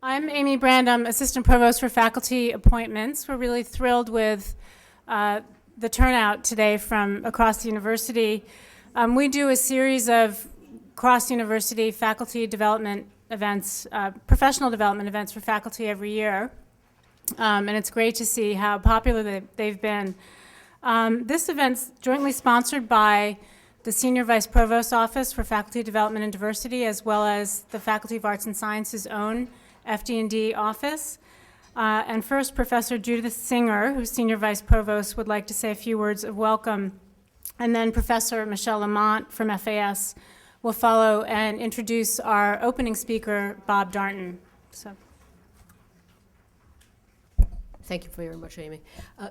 I'm Amy Brand. I'm Assistant Provost for Faculty Appointments. We're really thrilled with the turnout today from across the university. We do a series of cross-university faculty development events, professional development events for faculty every year. And it's great to see how popular they've been. This event's jointly sponsored by the Senior Vice Provost's Office for Faculty Development and Diversity, as well as the Faculty of Arts and Sciences' own FD&D office. And first, Professor Judith Singer, who's Senior Vice Provost, would like to say a few words of welcome. And then Professor Michelle Lamont from FAS will follow and introduce our opening speaker, Bob Darnton. So. Thank you very much, Amy.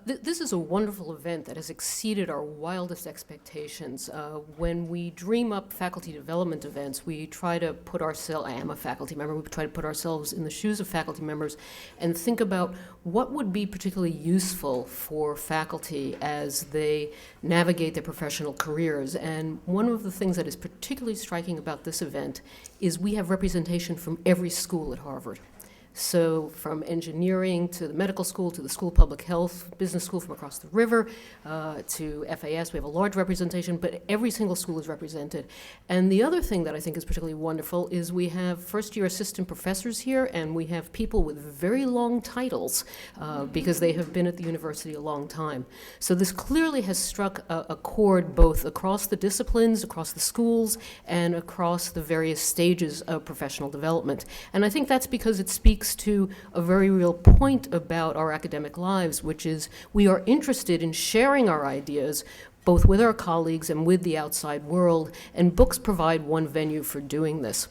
This is a wonderful event that has exceeded our wildest expectations. When we dream up faculty development events, we try to put ourselves, I am a faculty member, we try to put ourselves in the shoes of faculty members and think about what would be particularly useful for faculty as they navigate their professional careers. And one of the things that is particularly striking about this event is we have representation from every school at Harvard. So from engineering to the medical school to the School of Public Health, business school from across the river, to FAS, we have a large representation, but every single school is represented. And the other thing that I think is particularly wonderful is we have first-year assistant professors here, and we have people with very long titles because they have been at the university a long time. So this clearly has struck a chord both across the disciplines, across the schools, and across the various stages of professional development. And I think that's because it speaks to a very real point about our academic lives, which is we are interested in sharing our ideas both with our colleagues and with the outside world, and books provide one venue for doing this.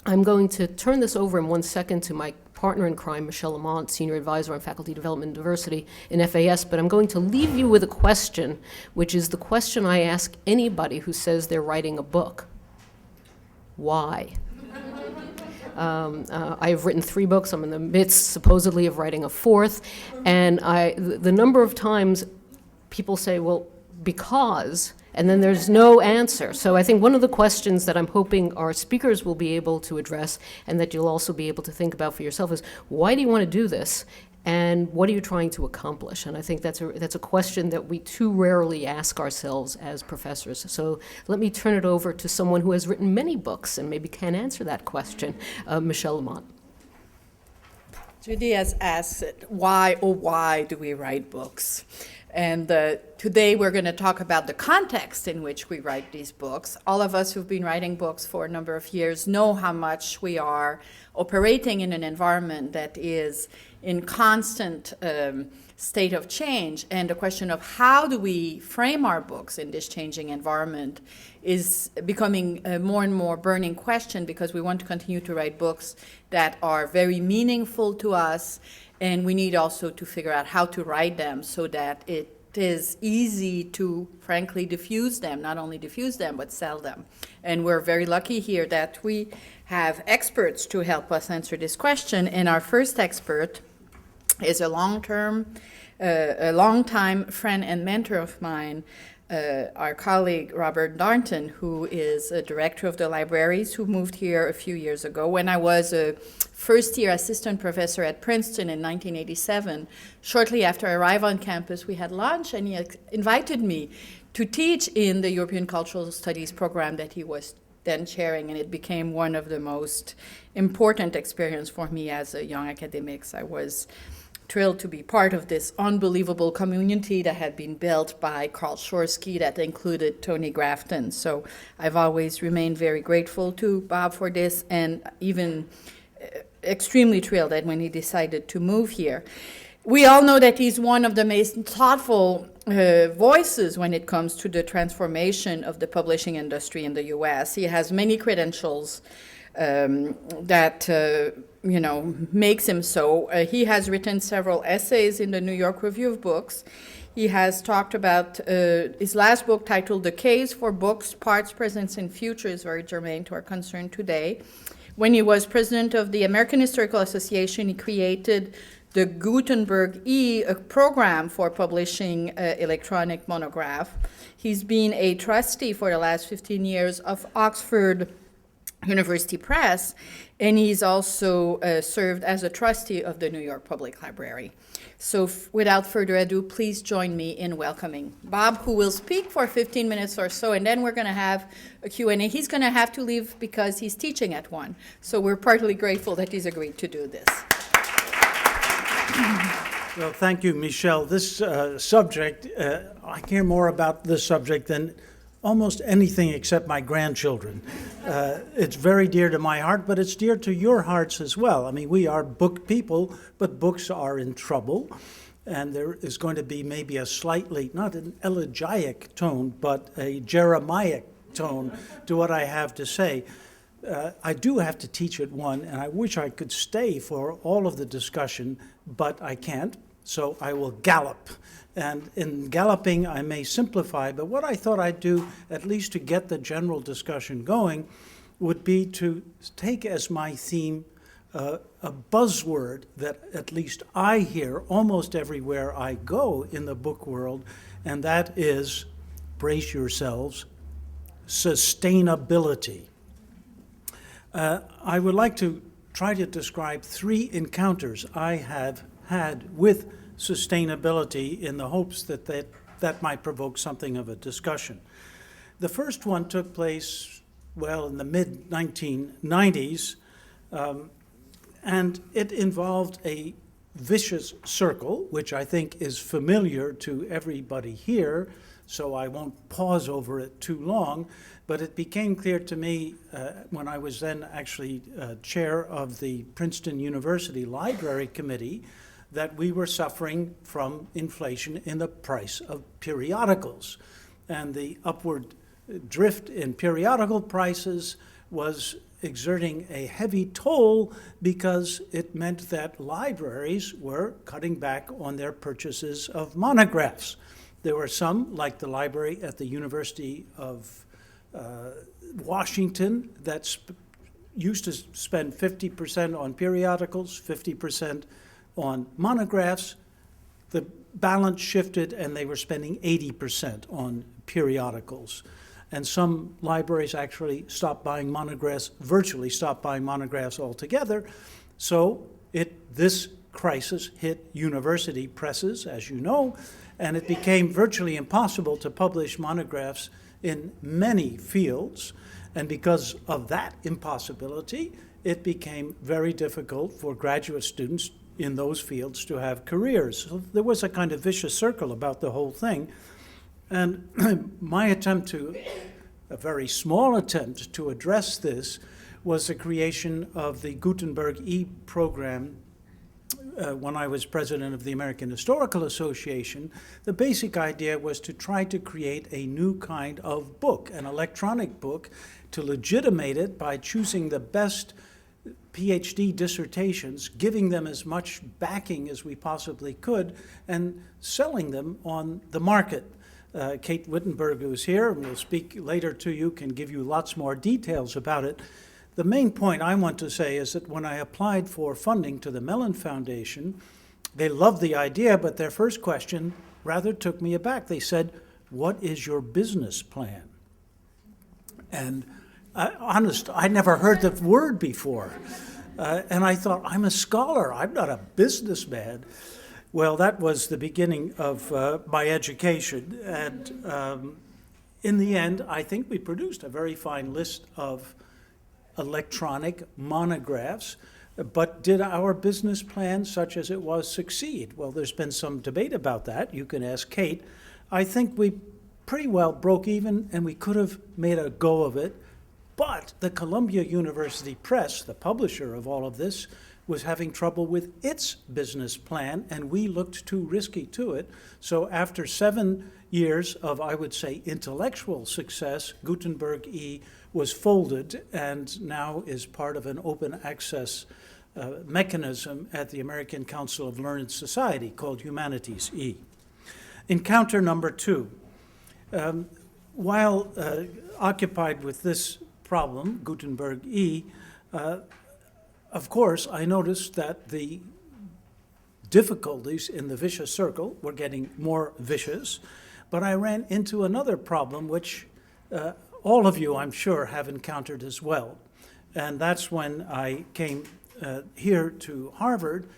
I'm going to turn this over in 1 second to my partner in crime, Michelle Lamont, Senior Advisor on Faculty Development and Diversity in FAS, but I'm going to leave you with a question, which is the question I ask anybody who says they're writing a book. Why? I have written 3 books. I'm in the midst, supposedly, of writing a 4th. And the number of times people say, well, because, and then there's no answer. So I think one of the questions that I'm hoping our speakers will be able to address and that you'll also be able to think about for yourself is, why do you want to do this? And what are you trying to accomplish? And I think that's a question that we too rarely ask ourselves as professors. So let me turn it over to someone who has written many books and maybe can answer that question, Michelle Lamont. Judy has asked, why do we write books? And today we're going to talk about the context in which we write these books. All of us who've been writing books for a number of years know how much we are operating in an environment that is in constant state of change. And the question of how do we frame our books in this changing environment is becoming a more and more burning question, because we want to continue to write books that are very meaningful to us. And we need also to figure out how to write them so that it is easy to, frankly, diffuse them, not only diffuse them, but sell them. And we're very lucky here that we have experts to help us answer this question. And our first expert is a long-time friend and mentor of mine, our colleague Robert Darnton, who is a director of the libraries, who moved here a few years ago. When I was a first-year assistant professor at Princeton in 1987, shortly after I arrived on campus, we had lunch, and he invited me to teach in the European Cultural Studies program that he was then chairing, and it became one of the most important experiences for me as a young academic. I was thrilled to be part of this unbelievable community that had been built by Carl Shorsky that included Tony Grafton. So I've always remained very grateful to Bob for this, and even extremely thrilled that when he decided to move here. We all know that he's one of the most thoughtful voices when it comes to the transformation of the publishing industry in the U.S. He has many credentials that makes him so. He has written several essays in the New York Review of Books. He has talked about his last book, titled The Case for Books, Parts, Presence, and Future, is very germane to our concern today. When he was president of the American Historical Association, he created the Gutenberg E, a program for publishing electronic monograph. He's been a trustee for the last 15 years of Oxford University Press, and he's also served as a trustee of the New York Public Library. So without further ado, please join me in welcoming Bob, who will speak for 15 minutes or so, and then we're going to have a Q&A. He's going to have to leave because he's teaching at 1. So we're partly grateful that he's agreed to do this. Well, thank you, Michelle. This subject, I care more about this subject than almost anything except my grandchildren. It's very dear to my heart, but it's dear to your hearts as well. I mean, we are book people, but books are in trouble, and there is going to be maybe a slightly, not an elegiac tone, but a Jeremiah tone to what I have to say. I do have to teach at 1, and I wish I could stay for all of the discussion, but I can't, so I will gallop. And in galloping, I may simplify, but what I thought I'd do, at least to get the general discussion going, would be to take as my theme a buzzword that at least I hear almost everywhere I go in the book world, and that is, brace yourselves, sustainability. I would like to try to describe 3 encounters I have had with sustainability in the hopes that that might provoke something of a discussion. The first one took place, well, in the mid-1990s, and it involved a vicious circle, which I think is familiar to everybody here, so I won't pause over it too long, but it became clear to me when I was then actually chair of the Princeton University Library Committee that we were suffering from inflation in the price of periodicals. And the upward drift in periodical prices was exerting a heavy toll because it meant that libraries were cutting back on their purchases of monographs. There were some, like the library at the University of Washington, that used to spend 50% on periodicals, 50% on monographs. The balance shifted and they were spending 80% on periodicals. And some libraries actually stopped buying monographs, virtually stopped buying monographs altogether. So this crisis hit university presses, as you know, and it became virtually impossible to publish monographs in many fields. And because of that impossibility, it became very difficult for graduate students in those fields to have careers. So there was a kind of vicious circle about the whole thing. And my a very small attempt to address this was the creation of the Gutenberg E program when I was president of the American Historical Association. The basic idea was to try to create a new kind of book, an electronic book, to legitimate it by choosing the best PhD dissertations, giving them as much backing as we possibly could, and selling them on the market. Kate Wittenberg, who's here and will speak later to you, can give you lots more details about it. The main point I want to say is that when I applied for funding to the Mellon Foundation, they loved the idea, but their first question rather took me aback. They said, "What is your business plan?" And I never heard the word before. And I thought, I'm a scholar, I'm not a businessman. Well, that was the beginning of my education. And in the end, I think we produced a very fine list of electronic monographs. But did our business plan, such as it was, succeed? Well, there's been some debate about that. You can ask Kate. I think we pretty well broke even, and we could have made a go of it. But the Columbia University Press, the publisher of all of this, was having trouble with its business plan, and we looked too risky to it. So after 7 years of, I would say, intellectual success, Gutenberg E was folded and now is part of an open access mechanism at the American Council of Learned Society called Humanities E. Encounter number 2. While occupied with this problem, Gutenberg E, of course, I noticed that the difficulties in the vicious circle were getting more vicious, but I ran into another problem which all of you, I'm sure, have encountered as well. And that's when I came here to Harvard,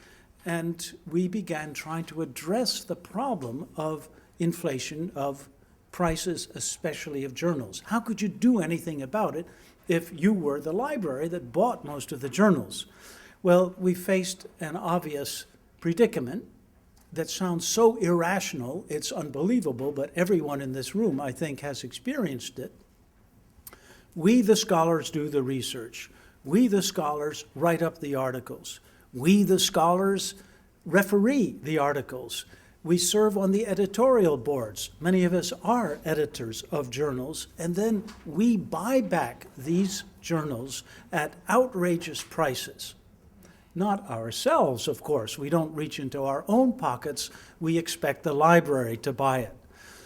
and we began trying to address the problem of inflation of prices, especially of journals. How could you do anything about it if you were the library that bought most of the journals? Well, we faced an obvious predicament that sounds so irrational, it's unbelievable, but everyone in this room, I think, has experienced it. We, the scholars, do the research. We, the scholars, write up the articles. We, the scholars, referee the articles. We serve on the editorial boards. Many of us are editors of journals, and then we buy back these journals at outrageous prices. Not ourselves, of course. We don't reach into our own pockets. We expect the library to buy it.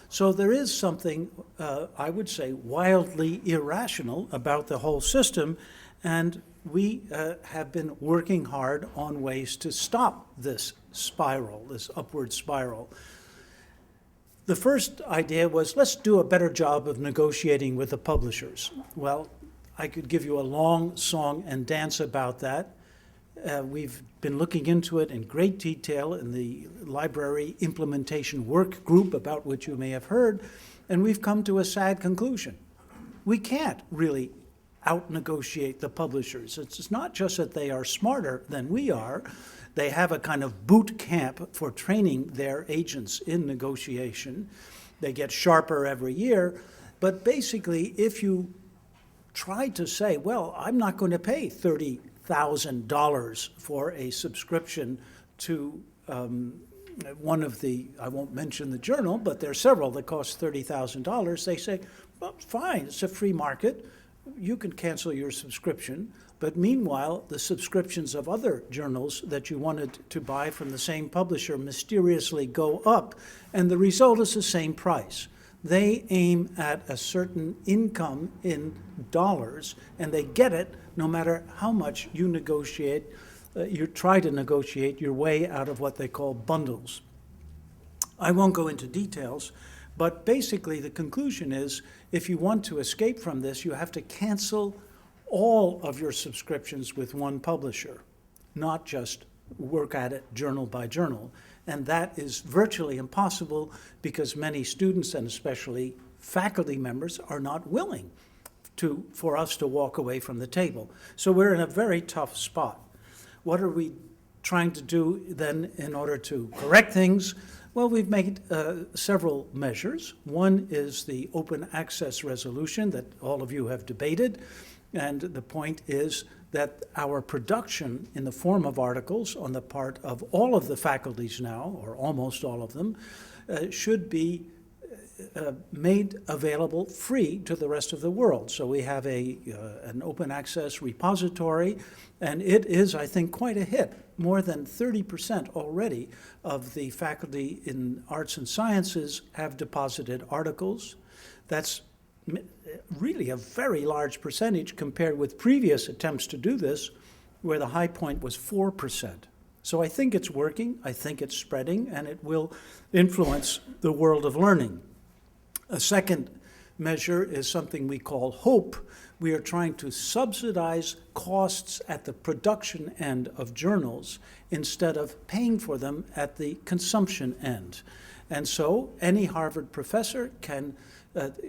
So there is something, I would say, wildly irrational about the whole system, and we have been working hard on ways to stop this spiral, this upward spiral. The first idea was, let's do a better job of negotiating with the publishers. Well, I could give you a long song and dance about that. We've been looking into it in great detail in the library implementation work group, about which you may have heard, and we've come to a sad conclusion. We can't really out-negotiate the publishers. It's not just that they are smarter than we are. They have a kind of boot camp for training their agents in negotiation. They get sharper every year. But basically, if you try to say, well, I'm not going to pay $30,000 for a subscription to one of the, I won't mention the journal, but there are several that cost $30,000. They say, well, fine, it's a free market. You can cancel your subscription. But meanwhile, the subscriptions of other journals that you wanted to buy from the same publisher mysteriously go up, and the result is the same price. They aim at a certain income in dollars, and they get it no matter how much you negotiate, you try to negotiate your way out of what they call bundles. I won't go into details, but basically the conclusion is, if you want to escape from this, you have to cancel all of your subscriptions with one publisher, not just work at it journal by journal. And that is virtually impossible because many students, and especially faculty members, are not willing for us to walk away from the table. So we're in a very tough spot. What are we trying to do then in order to correct things? Well, we've made several measures. One is the open access resolution that all of you have debated. And the point is that our production in the form of articles on the part of all of the faculties now, or almost all of them, should be made available free to the rest of the world. So we have an open access repository, and it is, I think, quite a hit. More than 30% already of the faculty in arts and sciences have deposited articles. That's really a very large percentage compared with previous attempts to do this, where the high point was 4%. So I think it's working, I think it's spreading, and it will influence the world of learning. A second measure is something we call HOPE. We are trying to subsidize costs at the production end of journals instead of paying for them at the consumption end. And so any Harvard professor can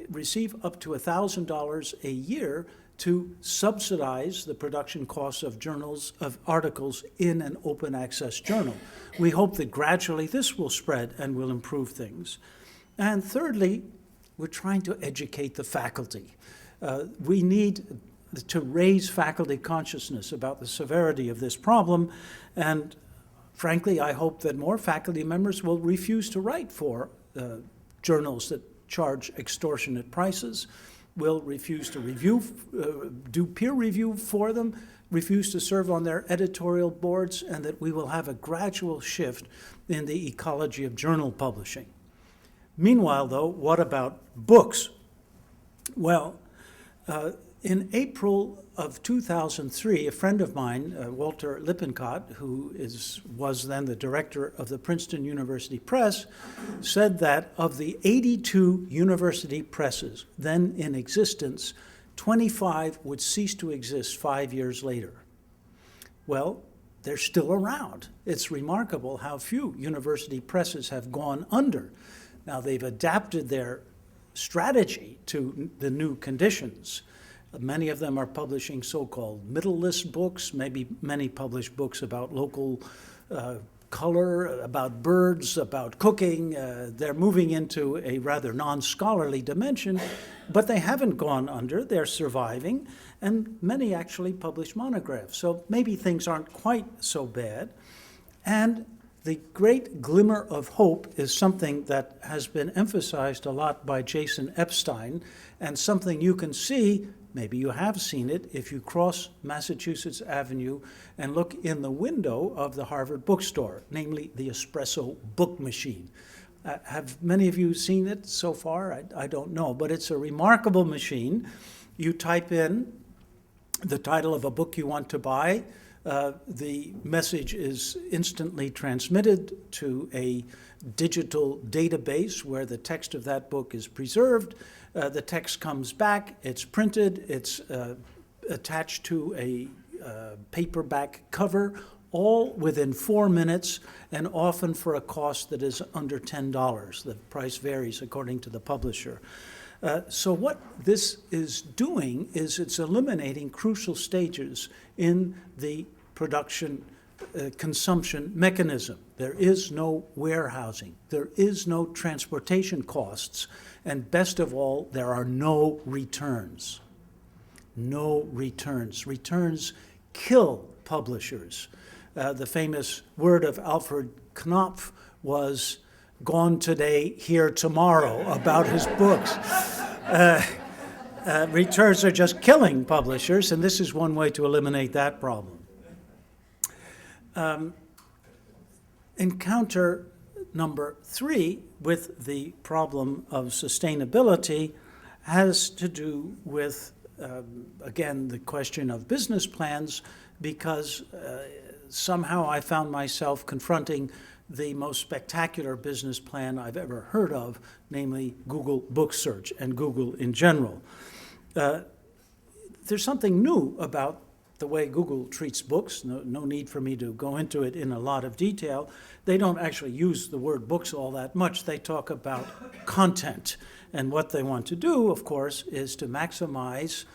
receive up to $1,000 a year to subsidize the production costs of journals, of articles in an open access journal. We hope that gradually this will spread and will improve things. And thirdly, we're trying to educate the faculty. We need to raise faculty consciousness about the severity of this problem, and frankly, I hope that more faculty members will refuse to write for journals that charge extortionate prices, will refuse to do peer review for them, refuse to serve on their editorial boards, and that we will have a gradual shift in the ecology of journal publishing. Meanwhile, though, what about books? Well, in April of 2003, a friend of mine, Walter Lippincott, who was then the director of the Princeton University Press, said that of the 82 university presses then in existence, 25 would cease to exist 5 years later. Well, they're still around. It's remarkable how few university presses have gone under. Now, they've adapted their strategy to the new conditions. Many of them are publishing so-called middle list books. Maybe many publish books about local color, about birds, about cooking. They're moving into a rather non-scholarly dimension, but they haven't gone under. They're surviving, and many actually publish monographs. So maybe things aren't quite so bad. And the great glimmer of hope is something that has been emphasized a lot by Jason Epstein, and something you can see. Maybe you have seen it if you cross Massachusetts Avenue and look in the window of the Harvard bookstore, namely the espresso book machine. Have many of you seen it so far? I don't know, but it's a remarkable machine. You type in the title of a book you want to buy. The message is instantly transmitted to a digital database where the text of that book is preserved. The text comes back, it's printed, it's attached to a paperback cover, all within 4 minutes, and often for a cost that is under $10. The price varies according to the publisher. So what this is doing is it's eliminating crucial stages in the production consumption mechanism. There is no warehousing. There is no transportation costs. And best of all, there are no returns. No returns. Returns kill publishers. The famous word of Alfred Knopf was "gone today, here tomorrow" about his books. Returns are just killing publishers, and this is one way to eliminate that problem. Encounter number 3 with the problem of sustainability has to do with, again, the question of business plans, because somehow I found myself confronting the most spectacular business plan I've ever heard of, namely Google Book Search and Google in general. There's something new about the way Google treats books. No need for me to go into it in a lot of detail. They don't actually use the word books all that much. They talk about content. And what they want to do, of course, is to maximize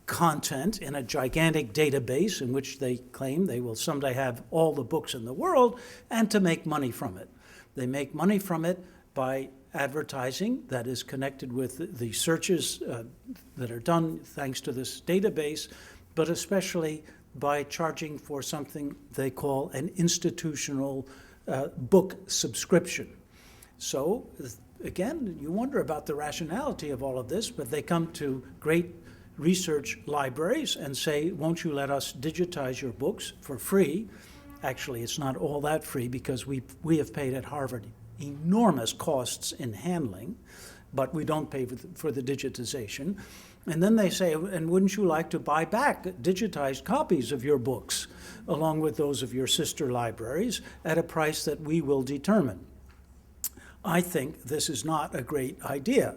content in a gigantic database in which they claim they will someday have all the books in the world, and to make money from it. They make money from it by advertising that is connected with the searches that are done thanks to this database, but especially by charging for something they call an institutional book subscription. So again, you wonder about the rationality of all of this, but they come to great research libraries and say, won't you let us digitize your books for free? Actually, it's not all that free, because we have paid at Harvard enormous costs in handling, but we don't pay for the digitization. And then they say, and wouldn't you like to buy back digitized copies of your books, along with those of your sister libraries, at a price that we will determine? I think this is not a great idea.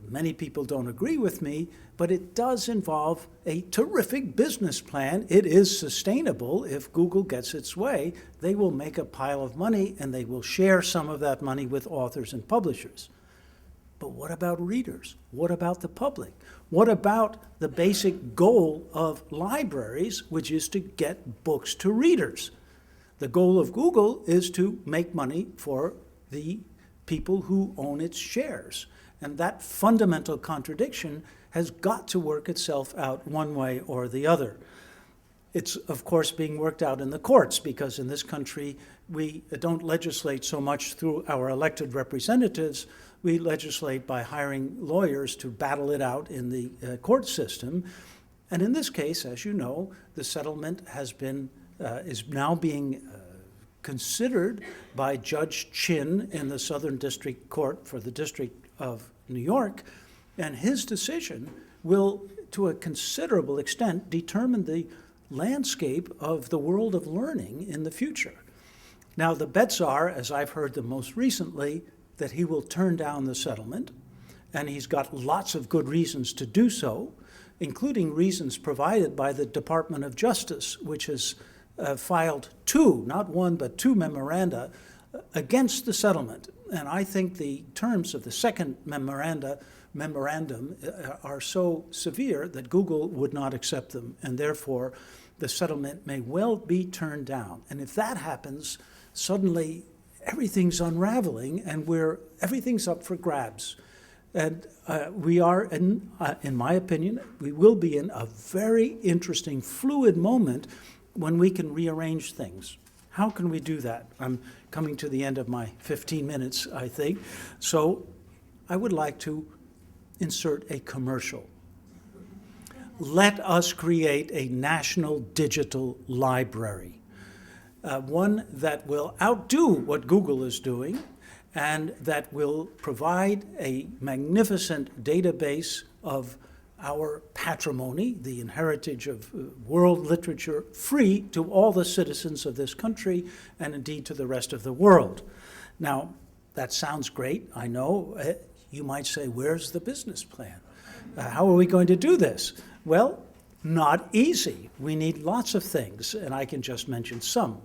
Many people don't agree with me, but it does involve a terrific business plan. It is sustainable. If Google gets its way, they will make a pile of money, and they will share some of that money with authors and publishers. But what about readers? What about the public? What about the basic goal of libraries, which is to get books to readers? The goal of Google is to make money for the people who own its shares. And that fundamental contradiction has got to work itself out one way or the other. It's, of course, being worked out in the courts, because in this country, we don't legislate so much through our elected representatives. We legislate by hiring lawyers to battle it out in the court system. And in this case, as you know, the settlement is now being considered by Judge Chin in the Southern District Court for the District of New York, and his decision will, to a considerable extent, determine the landscape of the world of learning in the future. Now, the bets are, as I've heard them most recently, that he will turn down the settlement, and he's got lots of good reasons to do so. including reasons provided by the Department of Justice, which has filed two, not one, but two memoranda against the settlement. And I think the terms of the second memorandum are so severe that Google would not accept them, and therefore the settlement may well be turned down. And if that happens, suddenly everything's unraveling and everything's up for grabs. And we are, in my opinion, we will be in a very interesting, fluid moment when we can rearrange things. How can we do that? I'm coming to the end of my 15 minutes, I think. So I would like to insert a commercial. Let us create a national digital library, one that will outdo what Google is doing, and that will provide a magnificent database of our patrimony, the heritage of world literature, free to all the citizens of this country and indeed to the rest of the world. Now, that sounds great, I know. You might say, where's the business plan? How are we going to do this? Well, not easy. We need lots of things, and I can just mention some.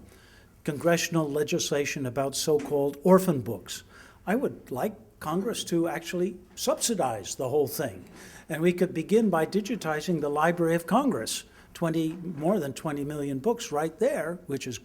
Congressional legislation about so-called orphan books. I would like Congress to actually subsidize the whole thing. And we could begin by digitizing the Library of Congress, more than 20 million books right there, which is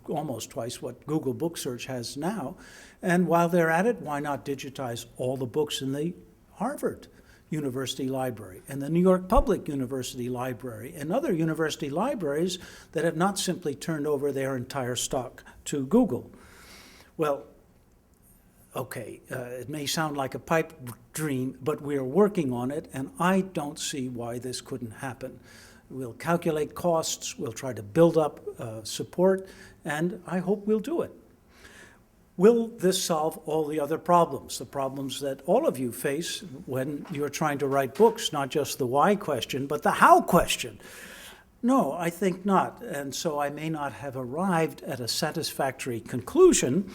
almost twice what Google Book Search has now. And while they're at it, why not digitize all the books in the Harvard University Library and the New York Public University Library and other university libraries that have not simply turned over their entire stock to Google? Well, okay, it may sound like a pipe dream, but we are working on it, and I don't see why this couldn't happen. We'll calculate costs, we'll try to build up support, and I hope we'll do it. Will this solve all the other problems, the problems that all of you face when you're trying to write books, not just the why question, but the how question? No, I think not, and so I may not have arrived at a satisfactory conclusion.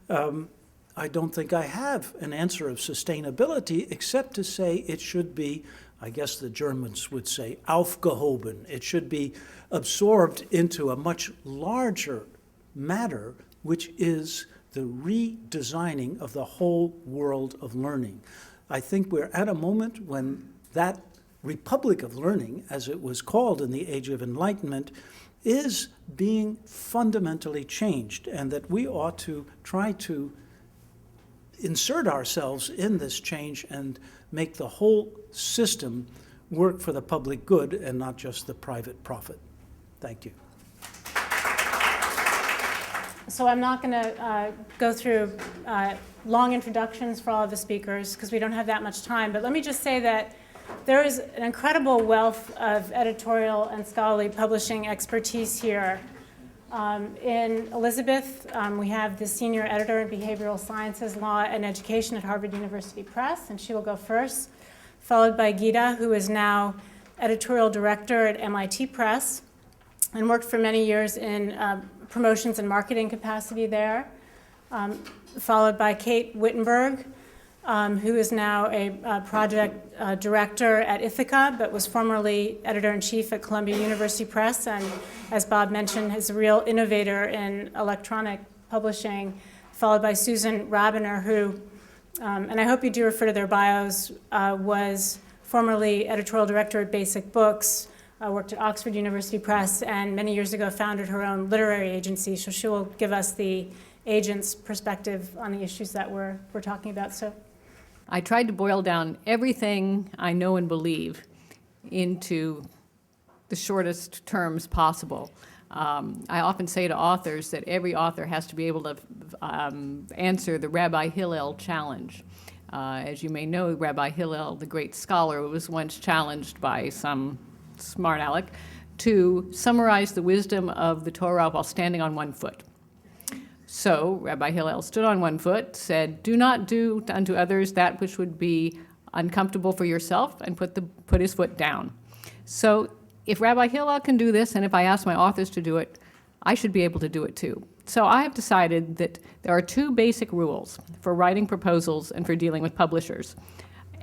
I don't think I have an answer of sustainability, except to say it should be, I guess the Germans would say, aufgehoben. It should be absorbed into a much larger matter, which is the redesigning of the whole world of learning. I think we're at a moment when that Republic of Learning, as it was called in the Age of Enlightenment, is being fundamentally changed, and that we ought to try to insert ourselves in this change and make the whole system work for the public good and not just the private profit. Thank you. So I'm not going to go through long introductions for all of the speakers because we don't have that much time, but let me just say that there is an incredible wealth of editorial and scholarly publishing expertise here. In Elizabeth, we have the senior editor in behavioral sciences, law, and education at Harvard University Press, and she will go first, followed by Gita, who is now editorial director at MIT Press and worked for many years in promotions and marketing capacity there, followed by Kate Wittenberg, who is now a project director at Ithaca, but was formerly editor-in-chief at Columbia University Press, and as Bob mentioned, is a real innovator in electronic publishing, followed by Susan Rabiner, who, and I hope you do refer to their bios, was formerly editorial director at Basic Books, worked at Oxford University Press, and many years ago founded her own literary agency, so she will give us the agent's perspective on the issues that we're talking about. So, I tried to boil down everything I know and believe into the shortest terms possible. I often say to authors that every author has to be able to answer the Rabbi Hillel challenge. As you may know, Rabbi Hillel, the great scholar, was once challenged by some smart aleck to summarize the wisdom of the Torah while standing on one foot. So Rabbi Hillel stood on one foot, said, "Do not do unto others that which would be uncomfortable for yourself," and put his foot down. So if Rabbi Hillel can do this, and if I ask my authors to do it, I should be able to do it too. So I have decided that there are two basic rules for writing proposals and for dealing with publishers.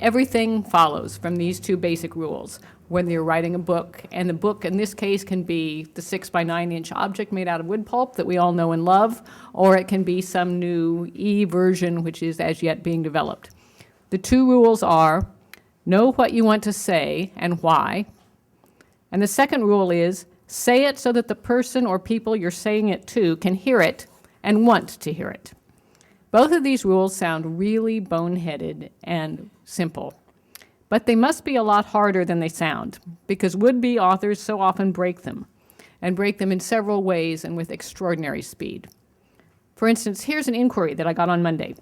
Everything follows from these two basic rules. When you're writing a book, and the book in this case can be the 6 by 9 inch object made out of wood pulp that we all know and love, or it can be some new e-version which is as yet being developed. The two rules are, know what you want to say and why. And the second rule is, say it so that the person or people you're saying it to can hear it and want to hear it. Both of these rules sound really boneheaded and simple, but they must be a lot harder than they sound, because would-be authors so often break them, and break them in several ways and with extraordinary speed. For instance, here's an inquiry that I got on Monday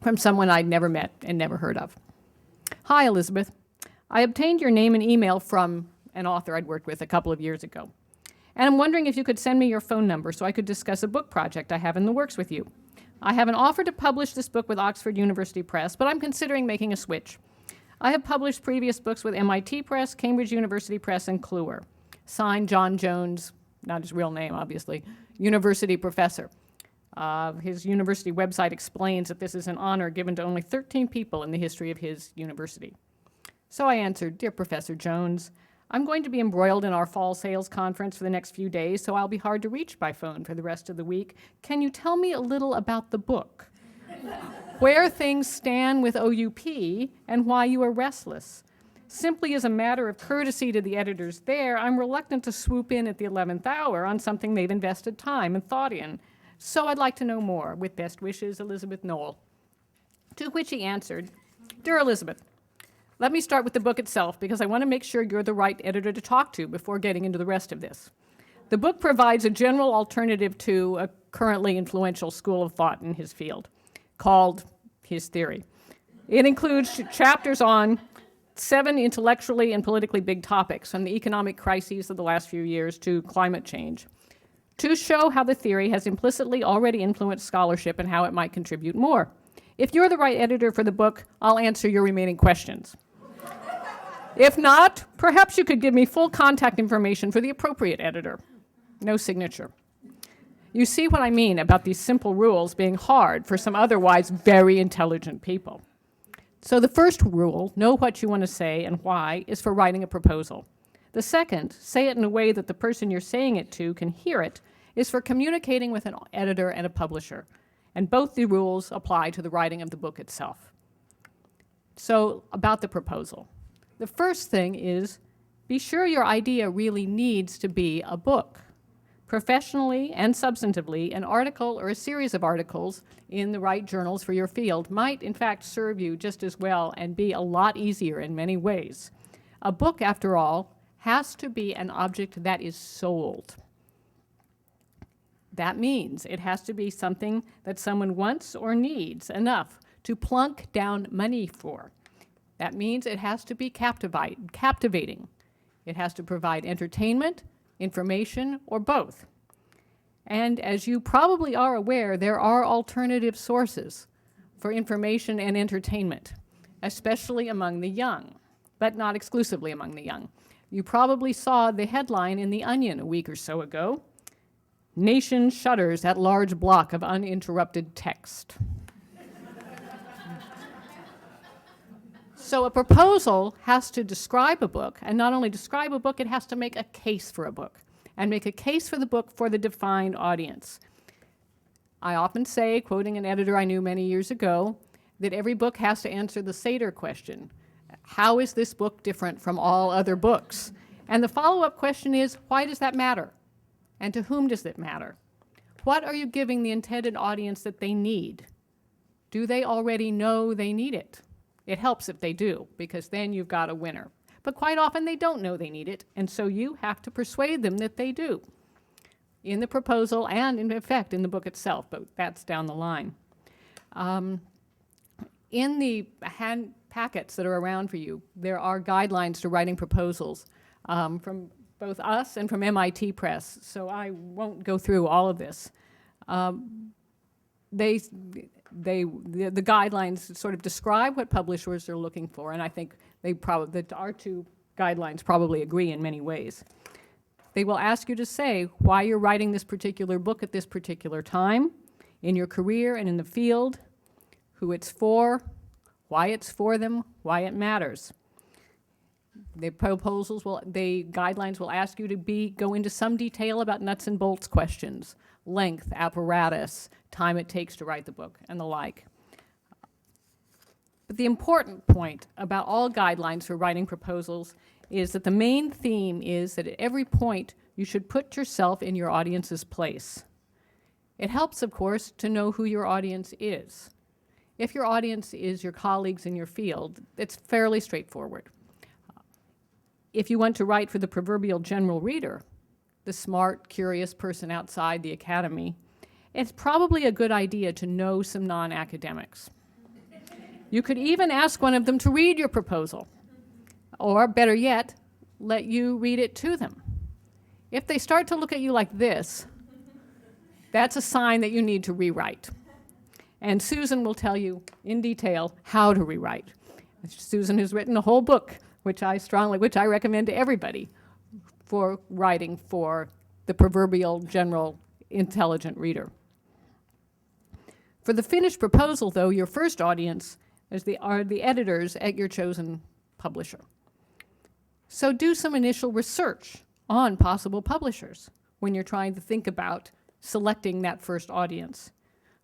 from someone I'd never met and never heard of. Hi, Elizabeth. I obtained your name and email from an author I'd worked with a couple of years ago, and I'm wondering if you could send me your phone number so I could discuss a book project I have in the works with you. I have an offer to publish this book with Oxford University Press, but I'm considering making a switch. I have published previous books with MIT Press, Cambridge University Press, and Kluwer. Signed, John Jones, not his real name, obviously, university professor. His university website explains that this is an honor given to only 13 people in the history of his university. So I answered, Dear Professor Jones, I'm going to be embroiled in our fall sales conference for the next few days, so I'll be hard to reach by phone for the rest of the week. Can you tell me a little about the book? Where things stand with OUP and why you are restless? Simply as a matter of courtesy to the editors there, I'm reluctant to swoop in at the 11th hour on something they've invested time and thought in. So I'd like to know more. With best wishes, Elizabeth Knoll. To which he answered, Dear Elizabeth, let me start with the book itself because I want to make sure you're the right editor to talk to before getting into the rest of this. The book provides a general alternative to a currently influential school of thought in his field called his theory. It includes chapters on 7 intellectually and politically big topics, from the economic crises of the last few years to climate change, to show how the theory has implicitly already influenced scholarship and how it might contribute more. If you're the right editor for the book, I'll answer your remaining questions. If not, perhaps you could give me full contact information for the appropriate editor. No signature. You see what I mean about these simple rules being hard for some otherwise very intelligent people. So the first rule, know what you want to say and why, is for writing a proposal. The second, say it in a way that the person you're saying it to can hear it, is for communicating with an editor and a publisher. And both the rules apply to the writing of the book itself. So about the proposal. The first thing is, be sure your idea really needs to be a book. Professionally and substantively, an article or a series of articles in the right journals for your field might, in fact, serve you just as well and be a lot easier in many ways. A book, after all, has to be an object that is sold. That means it has to be something that someone wants or needs enough to plunk down money for. That means it has to be captivating. It has to provide entertainment, information, or both. And as you probably are aware, there are alternative sources for information and entertainment, especially among the young, but not exclusively among the young. You probably saw the headline in The Onion a week or so ago, Nation shudders at large block of uninterrupted text. So a proposal has to describe a book, and not only describe a book, it has to make a case for a book, and make a case for the book for the defined audience. I often say, quoting an editor I knew many years ago, that every book has to answer the Seder question. How is this book different from all other books? And the follow-up question is, why does that matter? And to whom does it matter? What are you giving the intended audience that they need? Do they already know they need it? It helps if they do, because then you've got a winner. But quite often they don't know they need it, and so you have to persuade them that they do, in the proposal and, in effect, in the book itself, but that's down the line. In the hand packets that are around for you, there are guidelines to writing proposals from both us and from MIT Press, so I won't go through all of this. The guidelines sort of describe what publishers are looking for, and I think our two guidelines probably agree in many ways. They will ask you to say why you're writing this particular book at this particular time, in your career and in the field, who it's for, why it's for them, why it matters. The guidelines will ask you to go into some detail about nuts and bolts questions, length, apparatus, time it takes to write the book, and the like. But the important point about all guidelines for writing proposals is that the main theme is that at every point you should put yourself in your audience's place. It helps, of course, to know who your audience is. If your audience is your colleagues in your field, it's fairly straightforward. If you want to write for the proverbial general reader, the smart, curious person outside the academy, it's probably a good idea to know some non-academics. You could even ask one of them to read your proposal, or better yet, let you read it to them. If they start to look at you like this, that's a sign that you need to rewrite. And Susan will tell you in detail how to rewrite. Susan has written a whole book, which I recommend to everybody for writing for the proverbial general intelligent reader. For the finished proposal, though, your first audience are the editors at your chosen publisher. So do some initial research on possible publishers when you're trying to think about selecting that first audience.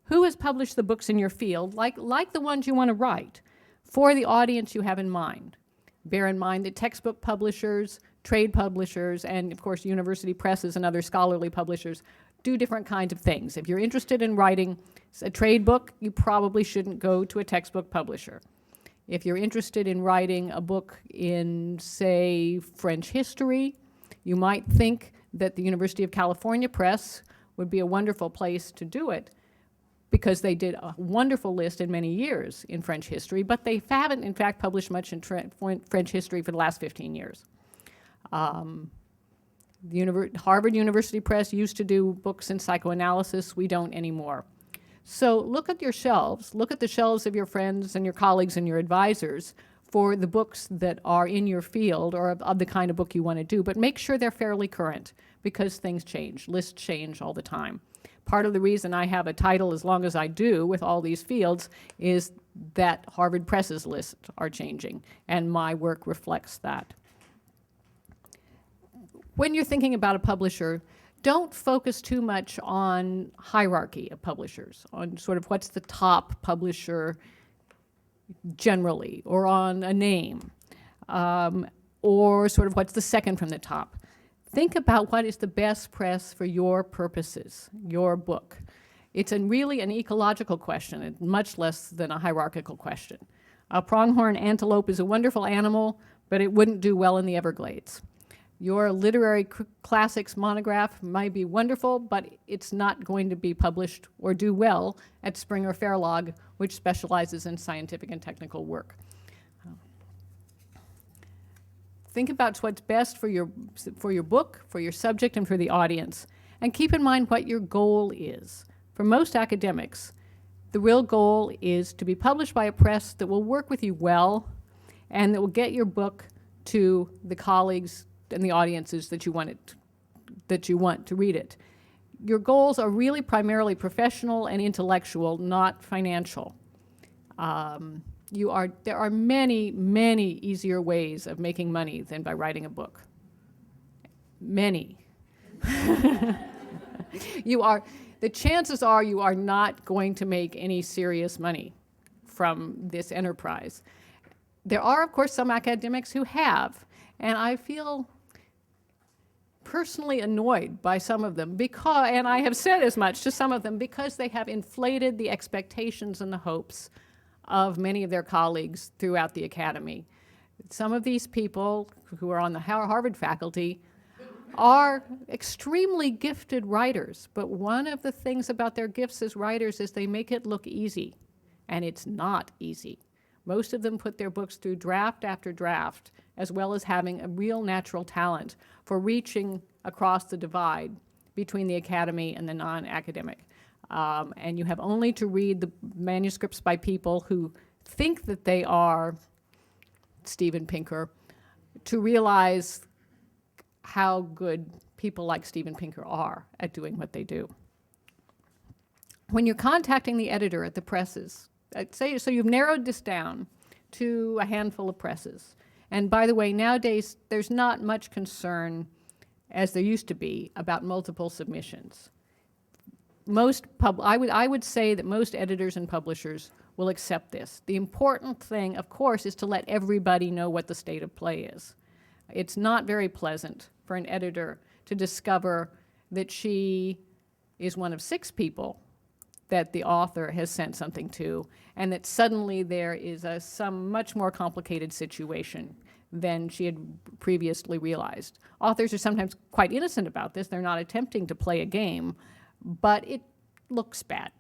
Who has published the books in your field, like the ones you want to write, for the audience you have in mind? Bear in mind that textbook publishers, trade publishers, and of course university presses and other scholarly publishers do different kinds of things. If you're interested in writing a trade book, you probably shouldn't go to a textbook publisher. If you're interested in writing a book in, say, French history, you might think that the University of California Press would be a wonderful place to do it, because they did a wonderful list in many years in French history, but they haven't, in fact, published much in French history for the last 15 years. The Harvard University Press used to do books in psychoanalysis. We don't anymore. So look at your shelves. Look at the shelves of your friends and your colleagues and your advisors for the books that are in your field or of the kind of book you want to do, but make sure they're fairly current, because things change. Lists change all the time. Part of the reason I have a title as long as I do with all these fields is that Harvard Press's lists are changing, and my work reflects that. When you're thinking about a publisher, don't focus too much on hierarchy of publishers, on sort of what's the top publisher generally, or on a name, or sort of what's the second from the top. Think about what is the best press for your purposes, your book. It's really an ecological question, much less than a hierarchical question. A pronghorn antelope is a wonderful animal, but it wouldn't do well in the Everglades. Your literary classics monograph might be wonderful, but it's not going to be published or do well at Springer Fairlog, which specializes in scientific and technical work. Think about what's best for your book, for your subject, and for the audience. And keep in mind what your goal is. For most academics, the real goal is to be published by a press that will work with you well and that will get your book to the colleagues and the audiences that you want to read it. Your goals are really primarily professional and intellectual, not financial. There are many, many easier ways of making money than by writing a book. Many. The chances are you are not going to make any serious money from this enterprise. There are, of course, some academics who have, and I feel personally annoyed by some of them, and I have said as much to some of them, because they have inflated the expectations and the hopes of many of their colleagues throughout the academy. Some of these people who are on the Harvard faculty are extremely gifted writers, but one of the things about their gifts as writers is they make it look easy, and it's not easy. Most of them put their books through draft after draft, as well as having a real natural talent for reaching across the divide between the academy and the non-academic. And you have only to read the manuscripts by people who think that they are Steven Pinker to realize how good people like Steven Pinker are at doing what they do. When you're contacting the editor at the presses, so you've narrowed this down, to a handful of presses. And by the way, nowadays, there's not much concern, as there used to be, about multiple submissions. I would say that most editors and publishers will accept this. The important thing, of course, is to let everybody know what the state of play is. It's not very pleasant for an editor to discover that she is one of 6 people that the author has sent something to, and that suddenly there is some much more complicated situation than she had previously realized. Authors are sometimes quite innocent about this. They're not attempting to play a game, but it looks bad.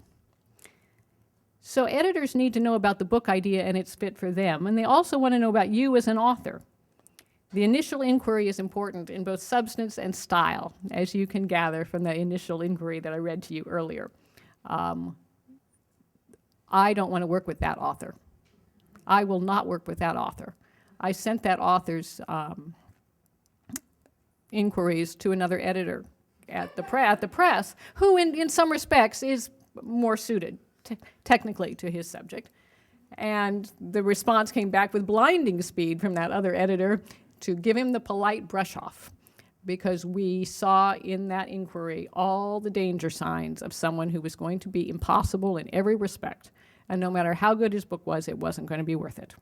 So editors need to know about the book idea and its fit for them, and they also want to know about you as an author. The initial inquiry is important in both substance and style, as you can gather from the initial inquiry that I read to you earlier. I don't want to work with that author. I will not work with that author. I sent that author's inquiries to another editor at the press, who in some respects is more suited technically to his subject. And the response came back with blinding speed from that other editor to give him the polite brush off, because we saw in that inquiry all the danger signs of someone who was going to be impossible in every respect. And no matter how good his book was, it wasn't going to be worth it.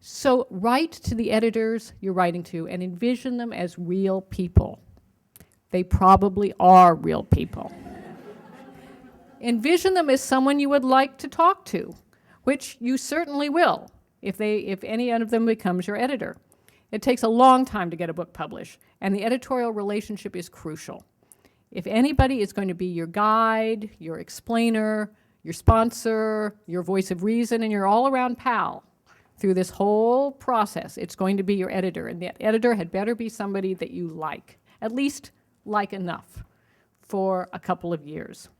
So write to the editors you're writing to and envision them as real people. They probably are real people. Envision them as someone you would like to talk to, which you certainly will if any of them becomes your editor. It takes a long time to get a book published, and the editorial relationship is crucial. If anybody is going to be your guide, your explainer, your sponsor, your voice of reason, and your all-around pal through this whole process, it's going to be your editor. And that editor had better be somebody that you like, at least like enough for a couple of years.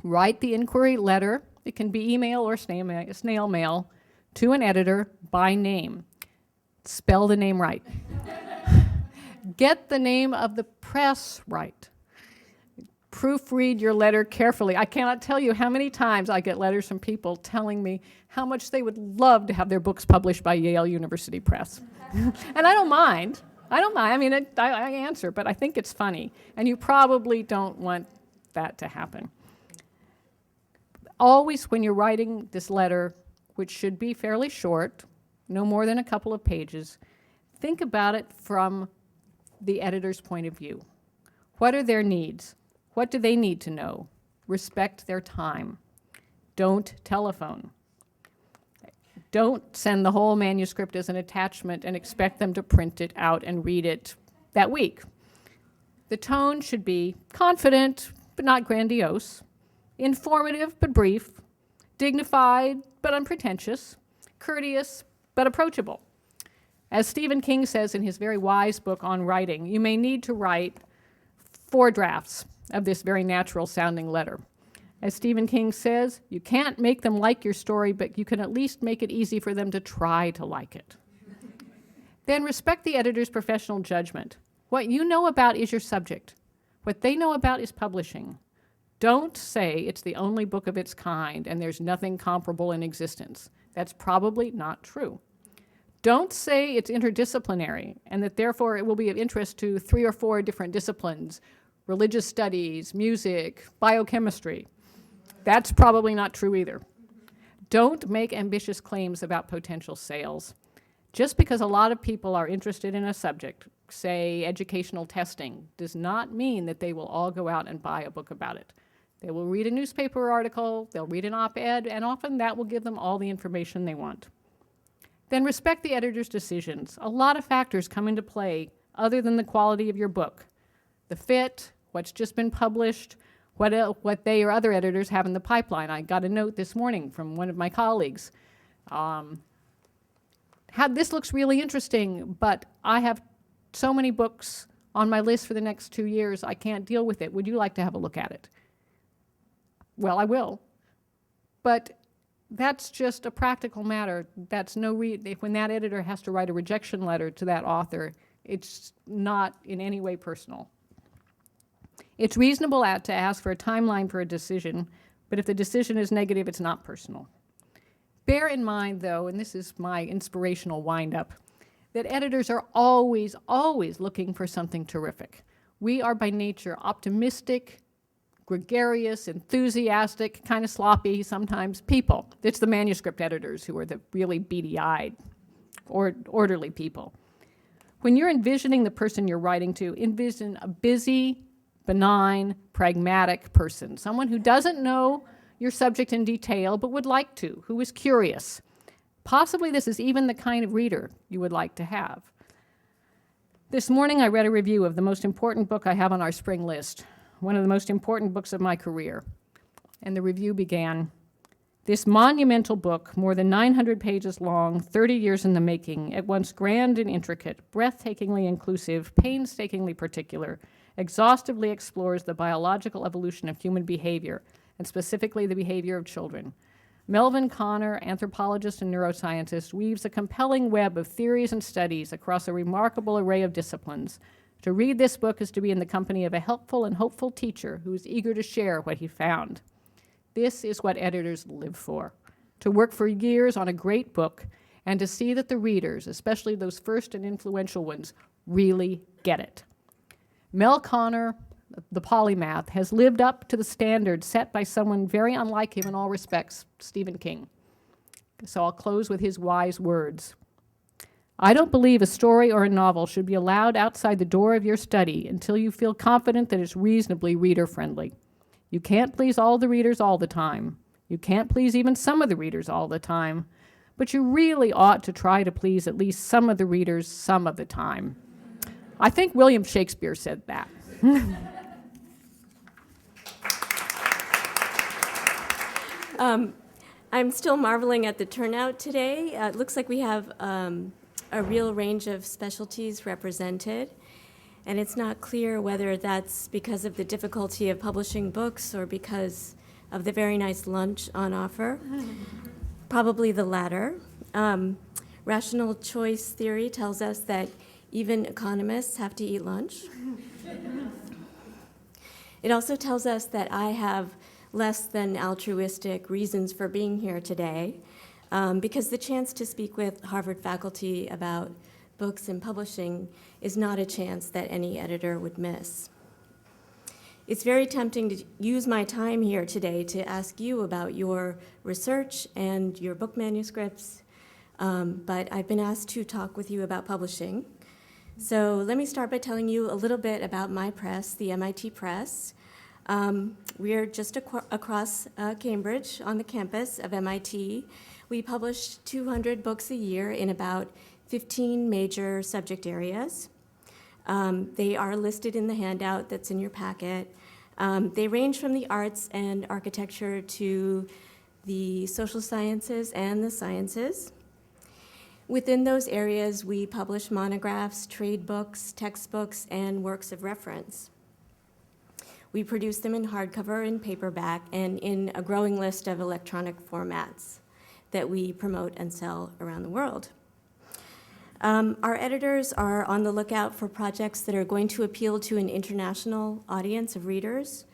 Write the inquiry letter. It can be email or snail mail to an editor by name. Spell the name right. Get the name of the press right. Proofread your letter carefully. I cannot tell you how many times I get letters from people telling me how much they would love to have their books published by Yale University Press. And I don't mind. I mean, I answer, but I think it's funny. And you probably don't want that to happen. Always when you're writing this letter, which should be fairly short, no more than a couple of pages, think about it from the editor's point of view. What are their needs? What do they need to know? Respect their time. Don't telephone. Don't send the whole manuscript as an attachment and expect them to print it out and read it that week. The tone should be confident but not grandiose, informative but brief, dignified but unpretentious, courteous but approachable. As Stephen King says in his very wise book on writing, you may need to write 4 drafts of this very natural-sounding letter. As Stephen King says, you can't make them like your story, but you can at least make it easy for them to try to like it. Then respect the editor's professional judgment. What you know about is your subject. What they know about is publishing. Don't say it's the only book of its kind and there's nothing comparable in existence. That's probably not true. Don't say it's interdisciplinary and that therefore it will be of interest to 3 or 4 different disciplines, religious studies, music, biochemistry. That's probably not true either. Don't make ambitious claims about potential sales. Just because a lot of people are interested in a subject, say educational testing, does not mean that they will all go out and buy a book about it. They will read a newspaper article, they'll read an op-ed, and often that will give them all the information they want. Then respect the editor's decisions. A lot of factors come into play other than the quality of your book. The fit, what's just been published, what they or other editors have in the pipeline. I got a note this morning from one of my colleagues. This looks really interesting, but I have so many books on my list for the next 2 years, I can't deal with it. Would you like to have a look at it? Well, I will. But that's just a practical matter. That's when that editor has to write a rejection letter to that author, it's not in any way personal. It's reasonable to ask for a timeline for a decision, but if the decision is negative, it's not personal. Bear in mind, though, and this is my inspirational wind-up, that editors are always, always looking for something terrific. We are by nature optimistic, gregarious, enthusiastic, kind of sloppy sometimes people. It's the manuscript editors who are the really beady-eyed or orderly people. When you're envisioning the person you're writing to, envision a busy, benign, pragmatic person, someone who doesn't know your subject in detail but would like to, who is curious. Possibly this is even the kind of reader you would like to have. This morning I read a review of the most important book I have on our spring list, one of the most important books of my career. And the review began, "This monumental book, more than 900 pages long, 30 years in the making, at once grand and intricate, breathtakingly inclusive, painstakingly particular, exhaustively explores the biological evolution of human behavior, and specifically the behavior of children. Melvin Connor, anthropologist and neuroscientist, weaves a compelling web of theories and studies across a remarkable array of disciplines. To read this book is to be in the company of a helpful and hopeful teacher who is eager to share what he found." This is what editors live for, to work for years on a great book and to see that the readers, especially those first and influential ones, really get it. Mel Connor, the polymath, has lived up to the standard set by someone very unlike him in all respects, Stephen King. So I'll close with his wise words. "I don't believe a story or a novel should be allowed outside the door of your study until you feel confident that it's reasonably reader-friendly. You can't please all the readers all the time. You can't please even some of the readers all the time. But you really ought to try to please at least some of the readers some of the time." I think William Shakespeare said that. I'm still marveling at the turnout today. It looks like we have a real range of specialties represented, and it's not clear whether that's because of the difficulty of publishing books or because of the very nice lunch on offer. Probably the latter. Rational choice theory tells us that even economists have to eat lunch. It also tells us that I have less than altruistic reasons for being here today, because the chance to speak with Harvard faculty about books and publishing is not a chance that any editor would miss. It's very tempting to use my time here today to ask you about your research and your book manuscripts, but I've been asked to talk with you about publishing. So let me start by telling you a little bit about my press, the MIT Press. We're just across Cambridge on the campus of MIT. We publish 200 books a year in about 15 major subject areas. They are listed in the handout that's in your packet. They range from the arts and architecture to the social sciences and the sciences. Within those areas, we publish monographs, trade books, textbooks, and works of reference. We produce them in hardcover and paperback and in a growing list of electronic formats that we promote and sell around the world. Our editors are on the lookout for projects that are going to appeal to an international audience of readers,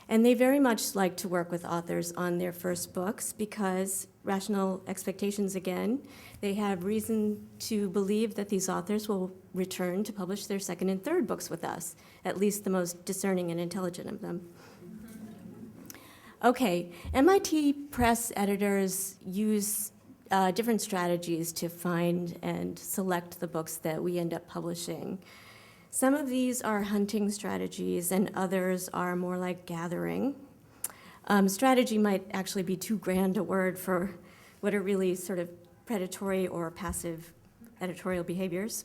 and they very much like to work with authors on their first books because, rational expectations again, they have reason to believe that these authors will return to publish their second and third books with us, at least the most discerning and intelligent of them. Okay, MIT Press editors use different strategies to find and select the books that we end up publishing. Some of these are hunting strategies and others are more like gathering. Strategy might actually be too grand a word for what are really sort of predatory or passive editorial behaviors.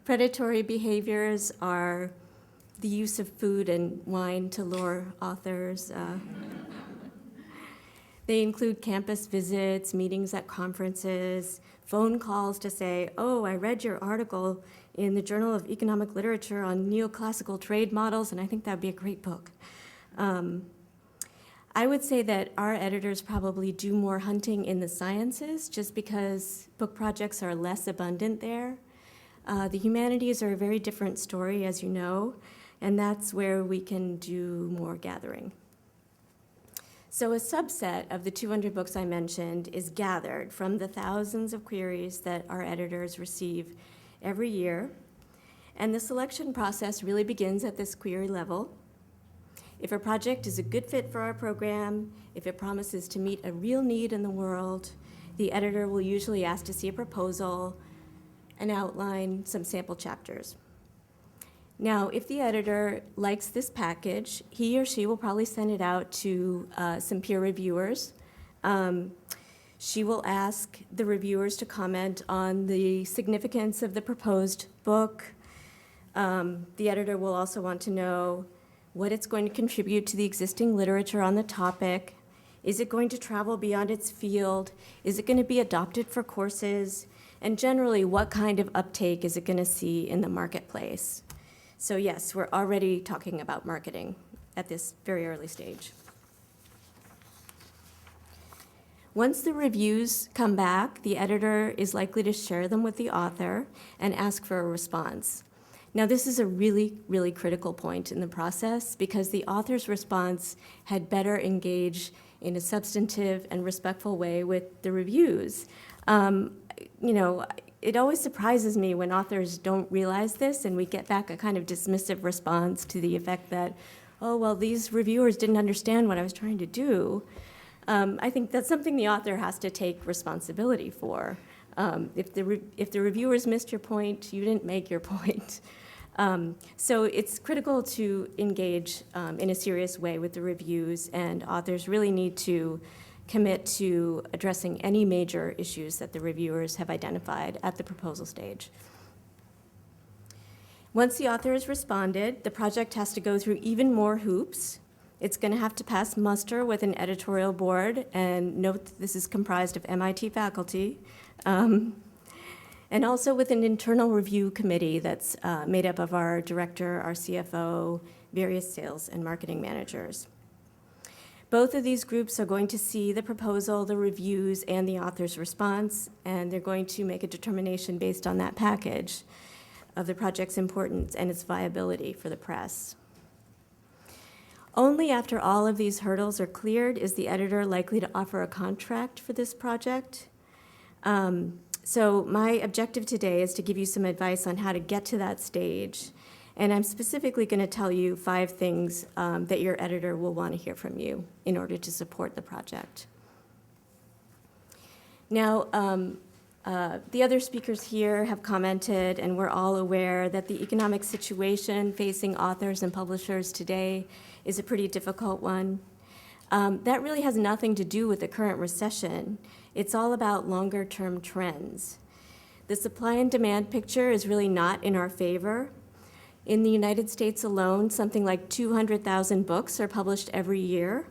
Predatory behaviors are the use of food and wine to lure authors. They include campus visits, meetings at conferences, phone calls to say, "Oh, I read your article in the Journal of Economic Literature on neoclassical trade models, and I think that'd be a great book." I would say that our editors probably do more hunting in the sciences just because book projects are less abundant there. The humanities are a very different story, as you know, and that's where we can do more gathering. So a subset of the 200 books I mentioned is gathered from the thousands of queries that our editors receive every year. And the selection process really begins at this query level. If a project is a good fit for our program, if it promises to meet a real need in the world, the editor will usually ask to see a proposal, an outline, some sample chapters. Now, if the editor likes this package, he or she will probably send it out to some peer reviewers. She will ask the reviewers to comment on the significance of the proposed book. The editor will also want to know what it's going to contribute to the existing literature on the topic. Is it going to travel beyond its field? Is it going to be adopted for courses? And generally, what kind of uptake is it going to see in the marketplace? So yes, we're already talking about marketing at this very early stage. Once the reviews come back, the editor is likely to share them with the author and ask for a response. Now, this is a really, really critical point in the process because the author's response had better engage in a substantive and respectful way with the reviews. It always surprises me when authors don't realize this and we get back a kind of dismissive response to the effect that, oh, well, these reviewers didn't understand what I was trying to do. I think that's something the author has to take responsibility for. If the reviewers missed your point, you didn't make your point. So it's critical to engage in a serious way with the reviews, and authors really need to commit to addressing any major issues that the reviewers have identified at the proposal stage. Once the author has responded, the project has to go through even more hoops. It's going to have to pass muster with an editorial board, and note that this is comprised of MIT faculty, and also with an internal review committee that's made up of our director, our CFO, various sales and marketing managers. Both of these groups are going to see the proposal, the reviews, and the author's response, and they're going to make a determination based on that package of the project's importance and its viability for the press. Only after all of these hurdles are cleared is the editor likely to offer a contract for this project. So my objective today is to give you some advice on how to get to that stage. And I'm specifically going to tell you 5 things that your editor will want to hear from you in order to support the project. Now, the other speakers here have commented, and we're all aware that the economic situation facing authors and publishers today is a pretty difficult one. That really has nothing to do with the current recession. It's all about longer-term trends. The supply and demand picture is really not in our favor. In the United States alone, something like 200,000 books are published every year.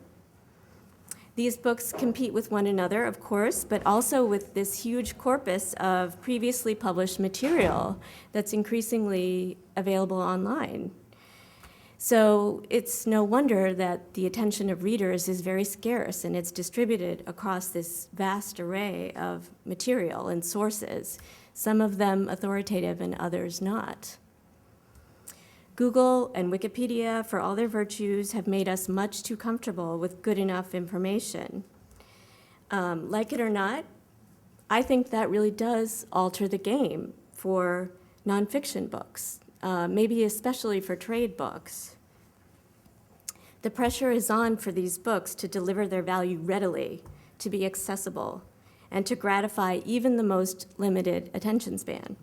These books compete with one another, of course, but also with this huge corpus of previously published material that's increasingly available online. So it's no wonder that the attention of readers is very scarce, and it's distributed across this vast array of material and sources, some of them authoritative and others not. Google and Wikipedia, for all their virtues, have made us much too comfortable with good enough information. Like it or not, I think that really does alter the game for nonfiction books, maybe especially for trade books. The pressure is on for these books to deliver their value readily, to be accessible, and to gratify even the most limited attention span.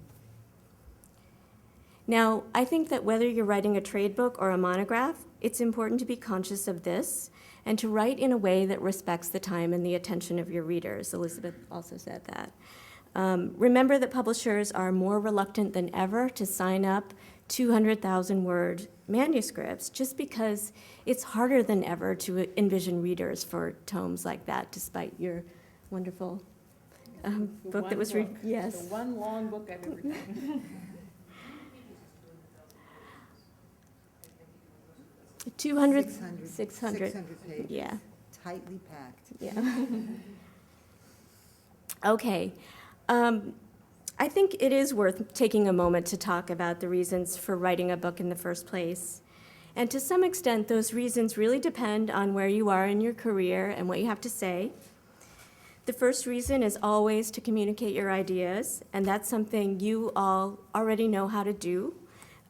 Now, I think that whether you're writing a trade book or a monograph, it's important to be conscious of this and to write in a way that respects the time and the attention of your readers. Elizabeth also said that. Remember that publishers are more reluctant than ever to sign up 200,000-word manuscripts just because it's harder than ever to envision readers for tomes like that, despite your wonderful book that was yes. The one long book I've ever done. 200, 600. 600. 600 pages. Yeah. Tightly packed. Yeah. Okay. I think it is worth taking a moment to talk about the reasons for writing a book in the first place. And to some extent, those reasons really depend on where you are in your career and what you have to say. The first reason is always to communicate your ideas, and that's something you all already know how to do.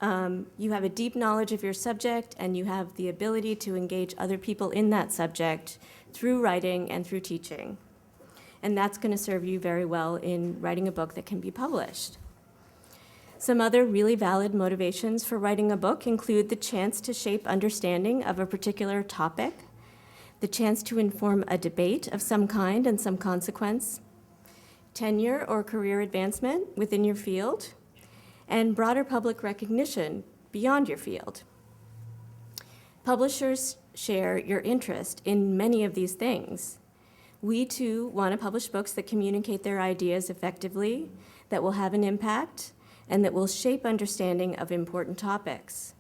You have a deep knowledge of your subject, and you have the ability to engage other people in that subject through writing and through teaching. And that's going to serve you very well in writing a book that can be published. Some other really valid motivations for writing a book include the chance to shape understanding of a particular topic, the chance to inform a debate of some kind and some consequence, tenure or career advancement within your field, and broader public recognition beyond your field. Publishers share your interest in many of these things. We, too, want to publish books that communicate their ideas effectively, that will have an impact, and that will shape understanding of important topics.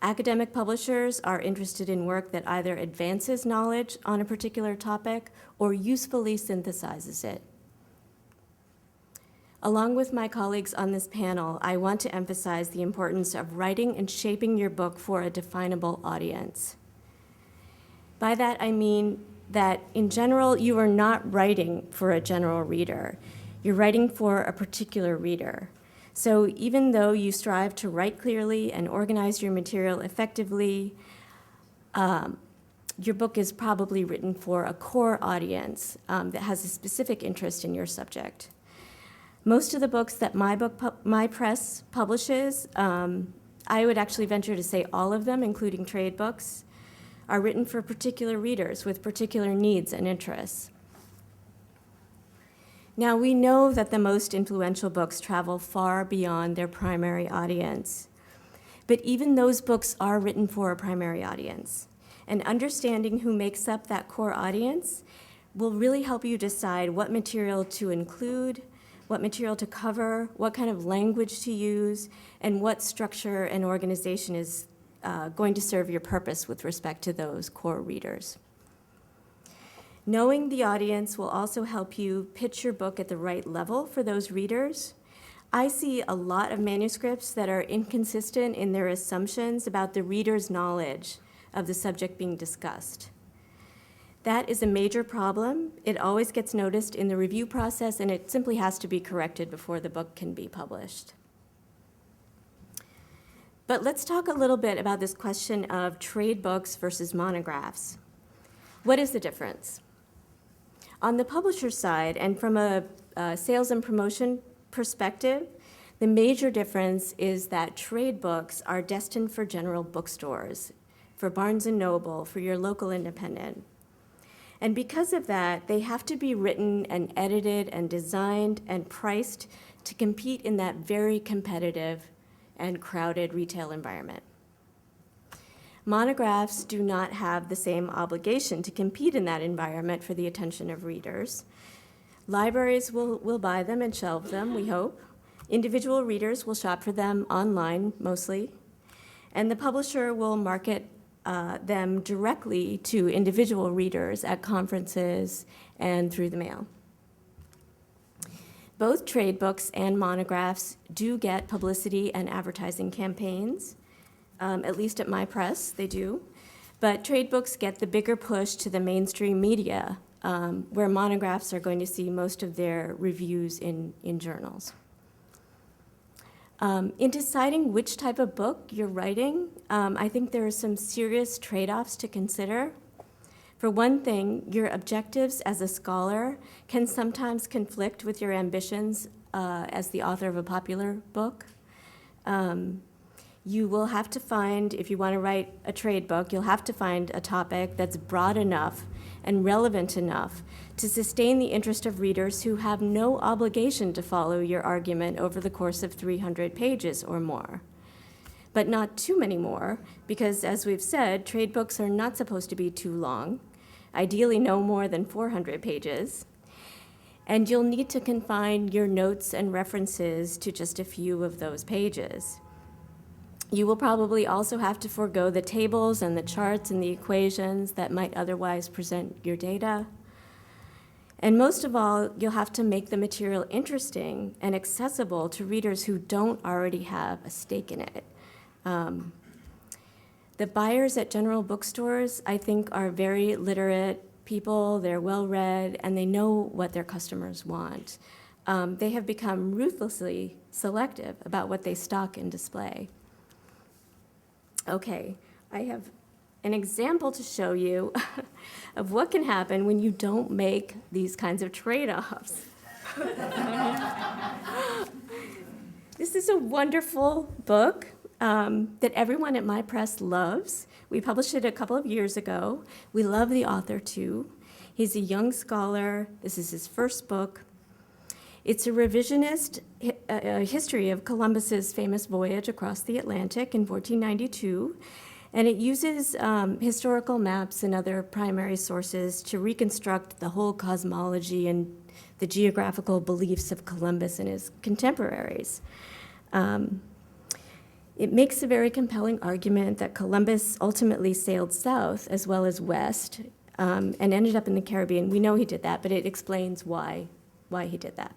Academic publishers are interested in work that either advances knowledge on a particular topic or usefully synthesizes it. Along with my colleagues on this panel, I want to emphasize the importance of writing and shaping your book for a definable audience. By that, I mean that in general, you are not writing for a general reader. You're writing for a particular reader. So even though you strive to write clearly and organize your material effectively, your book is probably written for a core audience that has a specific interest in your subject. Most of the books that my press publishes, I would actually venture to say all of them, including trade books, are written for particular readers with particular needs and interests. Now, we know that the most influential books travel far beyond their primary audience, but even those books are written for a primary audience. And understanding who makes up that core audience will really help you decide what material to include, what material to cover, what kind of language to use, and what structure and organization is going to serve your purpose with respect to those core readers. Knowing the audience will also help you pitch your book at the right level for those readers. I see a lot of manuscripts that are inconsistent in their assumptions about the reader's knowledge of the subject being discussed. That is a major problem. It always gets noticed in the review process, and it simply has to be corrected before the book can be published. But let's talk a little bit about this question of trade books versus monographs. What is the difference? On the publisher side, and from a sales and promotion perspective, the major difference is that trade books are destined for general bookstores, for Barnes & Noble, for your local independent. And because of that, they have to be written and edited and designed and priced to compete in that very competitive and crowded retail environment. Monographs do not have the same obligation to compete in that environment for the attention of readers. Libraries will buy them and shelve them, we hope. Individual readers will shop for them online, mostly. And the publisher will market them directly to individual readers at conferences and through the mail. Both trade books and monographs do get publicity and advertising campaigns. At least at my press, they do. But trade books get the bigger push to the mainstream media, where monographs are going to see most of their reviews in journals. In deciding which type of book you're writing, I think there are some serious trade-offs to consider. For one thing, your objectives as a scholar can sometimes conflict with your ambitions as the author of a popular book. You will have to find, if you want to write a trade book, you'll have to find a topic that's broad enough and relevant enough to sustain the interest of readers who have no obligation to follow your argument over the course of 300 pages or more. But not too many more, because as we've said, trade books are not supposed to be too long, ideally no more than 400 pages. And you'll need to confine your notes and references to just a few of those pages. You will probably also have to forego the tables and the charts and the equations that might otherwise present your data. And most of all, you'll have to make the material interesting and accessible to readers who don't already have a stake in it. The buyers at general bookstores, I think, are very literate people. They're well-read, and they know what their customers want. They have become ruthlessly selective about what they stock and display. Okay, I have an example to show you of what can happen when you don't make these kinds of trade-offs. This is a wonderful book that everyone at My Press loves. We published it a couple of years ago. We love the author, too. He's a young scholar. This is his first book. It's a revisionist history of Columbus's famous voyage across the Atlantic in 1492, and it uses historical maps and other primary sources to reconstruct the whole cosmology and the geographical beliefs of Columbus and his contemporaries. It makes a very compelling argument that Columbus ultimately sailed south as well as west and ended up in the Caribbean. We know he did that, but it explains why he did that.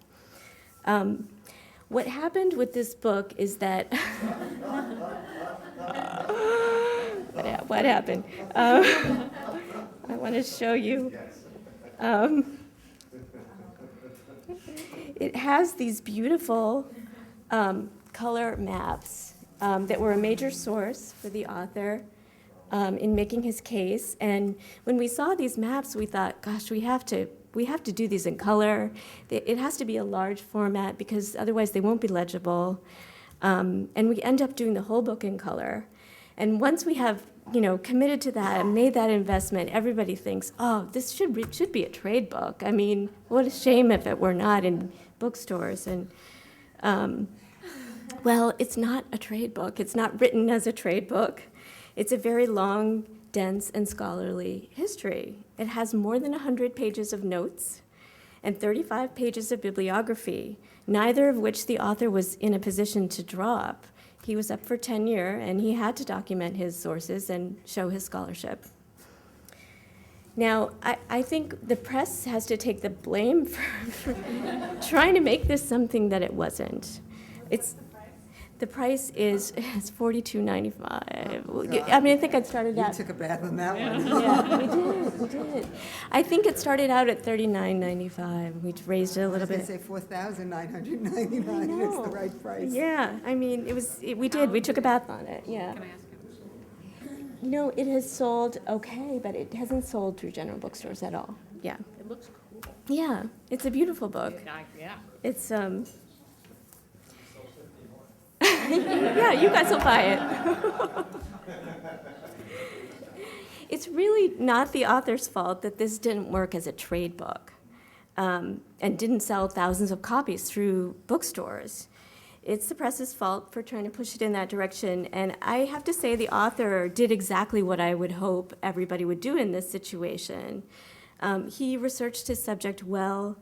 What happened with this book is that what happened? I want to show you. It has these beautiful color maps that were a major source for the author in making his case. And when we saw these maps, we thought, gosh, we have to do these in color. It has to be a large format because otherwise they won't be legible. And we end up doing the whole book in color. And once we have, committed to that and made that investment, everybody thinks, oh, this should be a trade book. I mean, what a shame if it were not in bookstores. And well, it's not a trade book. It's not written as a trade book. It's a very long, dense, and scholarly history. It has more than 100 pages of notes and 35 pages of bibliography, neither of which the author was in a position to draw up. He was up for tenure, and he had to document his sources and show his scholarship. Now, I think the press has to take the blame for trying to make this something that it wasn't. The price is $42.95. I mean, I think it started out. You took a bath on that one. Yeah, we did. I think it started out at $39.95. We raised it a little I bit. was going to say $4,999. It's the right price. Yeah, I mean, we did. We took a bath on it. Yeah. Can I ask you? No, it has sold okay, but it hasn't sold through general bookstores at all. Yeah. It looks cool. Yeah, it's a beautiful book. Yeah. It's yeah, you guys will buy it. It's really not the author's fault that this didn't work as a trade book and didn't sell thousands of copies through bookstores. It's the press's fault for trying to push it in that direction. And I have to say the author did exactly what I would hope everybody would do in this situation. He researched his subject well.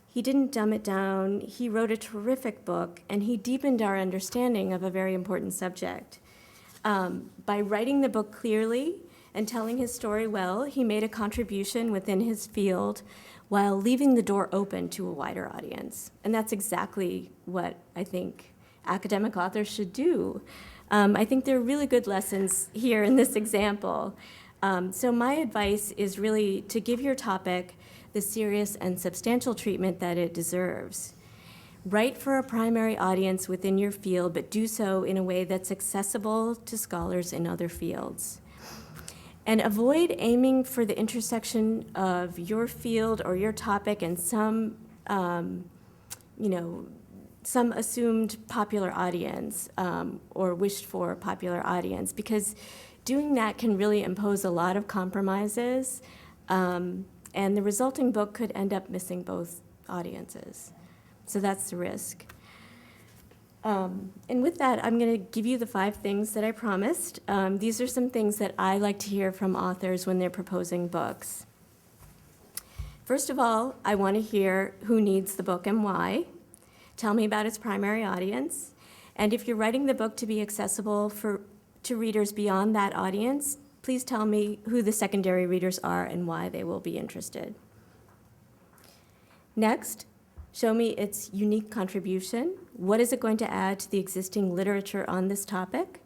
He didn't dumb it down. He wrote a terrific book, and he deepened our understanding of a very important subject. By writing the book clearly and telling his story well, he made a contribution within his field while leaving the door open to a wider audience. And that's exactly what I think academic authors should do. I think there are really good lessons here in this example. So my advice is really to give your topic the serious and substantial treatment that it deserves. Write for a primary audience within your field, but do so in a way that's accessible to scholars in other fields. And avoid aiming for the intersection of your field or your topic and some assumed popular audience or wished for popular audience, because doing that can really impose a lot of compromises. And the resulting book could end up missing both audiences. So that's the risk. And with that, I'm going to give you the 5 things that I promised. These are some things that I like to hear from authors when they're proposing books. First of all, I want to hear who needs the book and why. Tell me about its primary audience. And if you're writing the book to be accessible to readers beyond that audience, please tell me who the secondary readers are and why they will be interested. Next, show me its unique contribution. What is it going to add to the existing literature on this topic?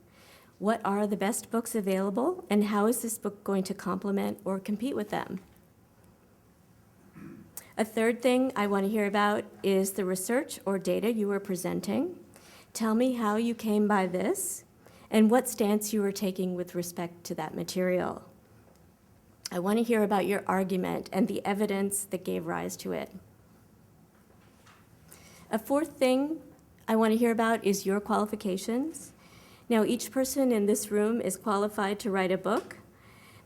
What are the best books available, and how is this book going to complement or compete with them? A third thing I want to hear about is the research or data you were presenting. Tell me how you came by this and what stance you were taking with respect to that material. I want to hear about your argument and the evidence that gave rise to it. A fourth thing I want to hear about is your qualifications. Now, each person in this room is qualified to write a book,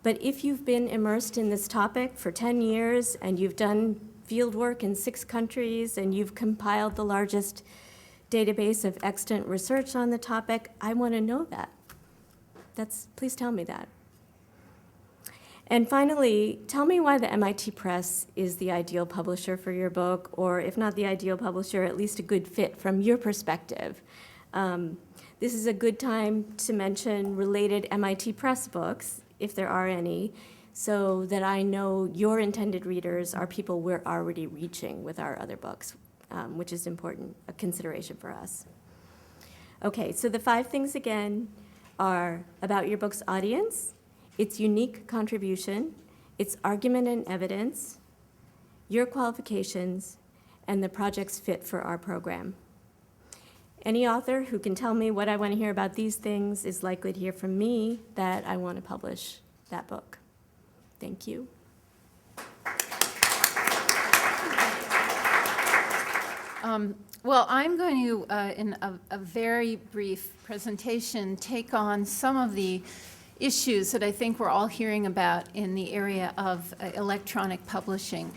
but if you've been immersed in this topic for 10 years and you've done field work in 6 countries and you've compiled the largest database of extant research on the topic, I want to know that. Please tell me that. And finally, tell me why the MIT Press is the ideal publisher for your book, or if not the ideal publisher, at least a good fit from your perspective. This is a good time to mention related MIT Press books, if there are any, so that I know your intended readers are people we're already reaching with our other books, which is important, a consideration for us. Okay, so the 5 things again are about your book's audience, its unique contribution, its argument and evidence, your qualifications, and the project's fit for our program. Any author who can tell me what I want to hear about these things is likely to hear from me that I want to publish that book. Thank you. Well, I'm going to, in a very brief presentation, take on some of the issues that I think we're all hearing about in the area of electronic publishing.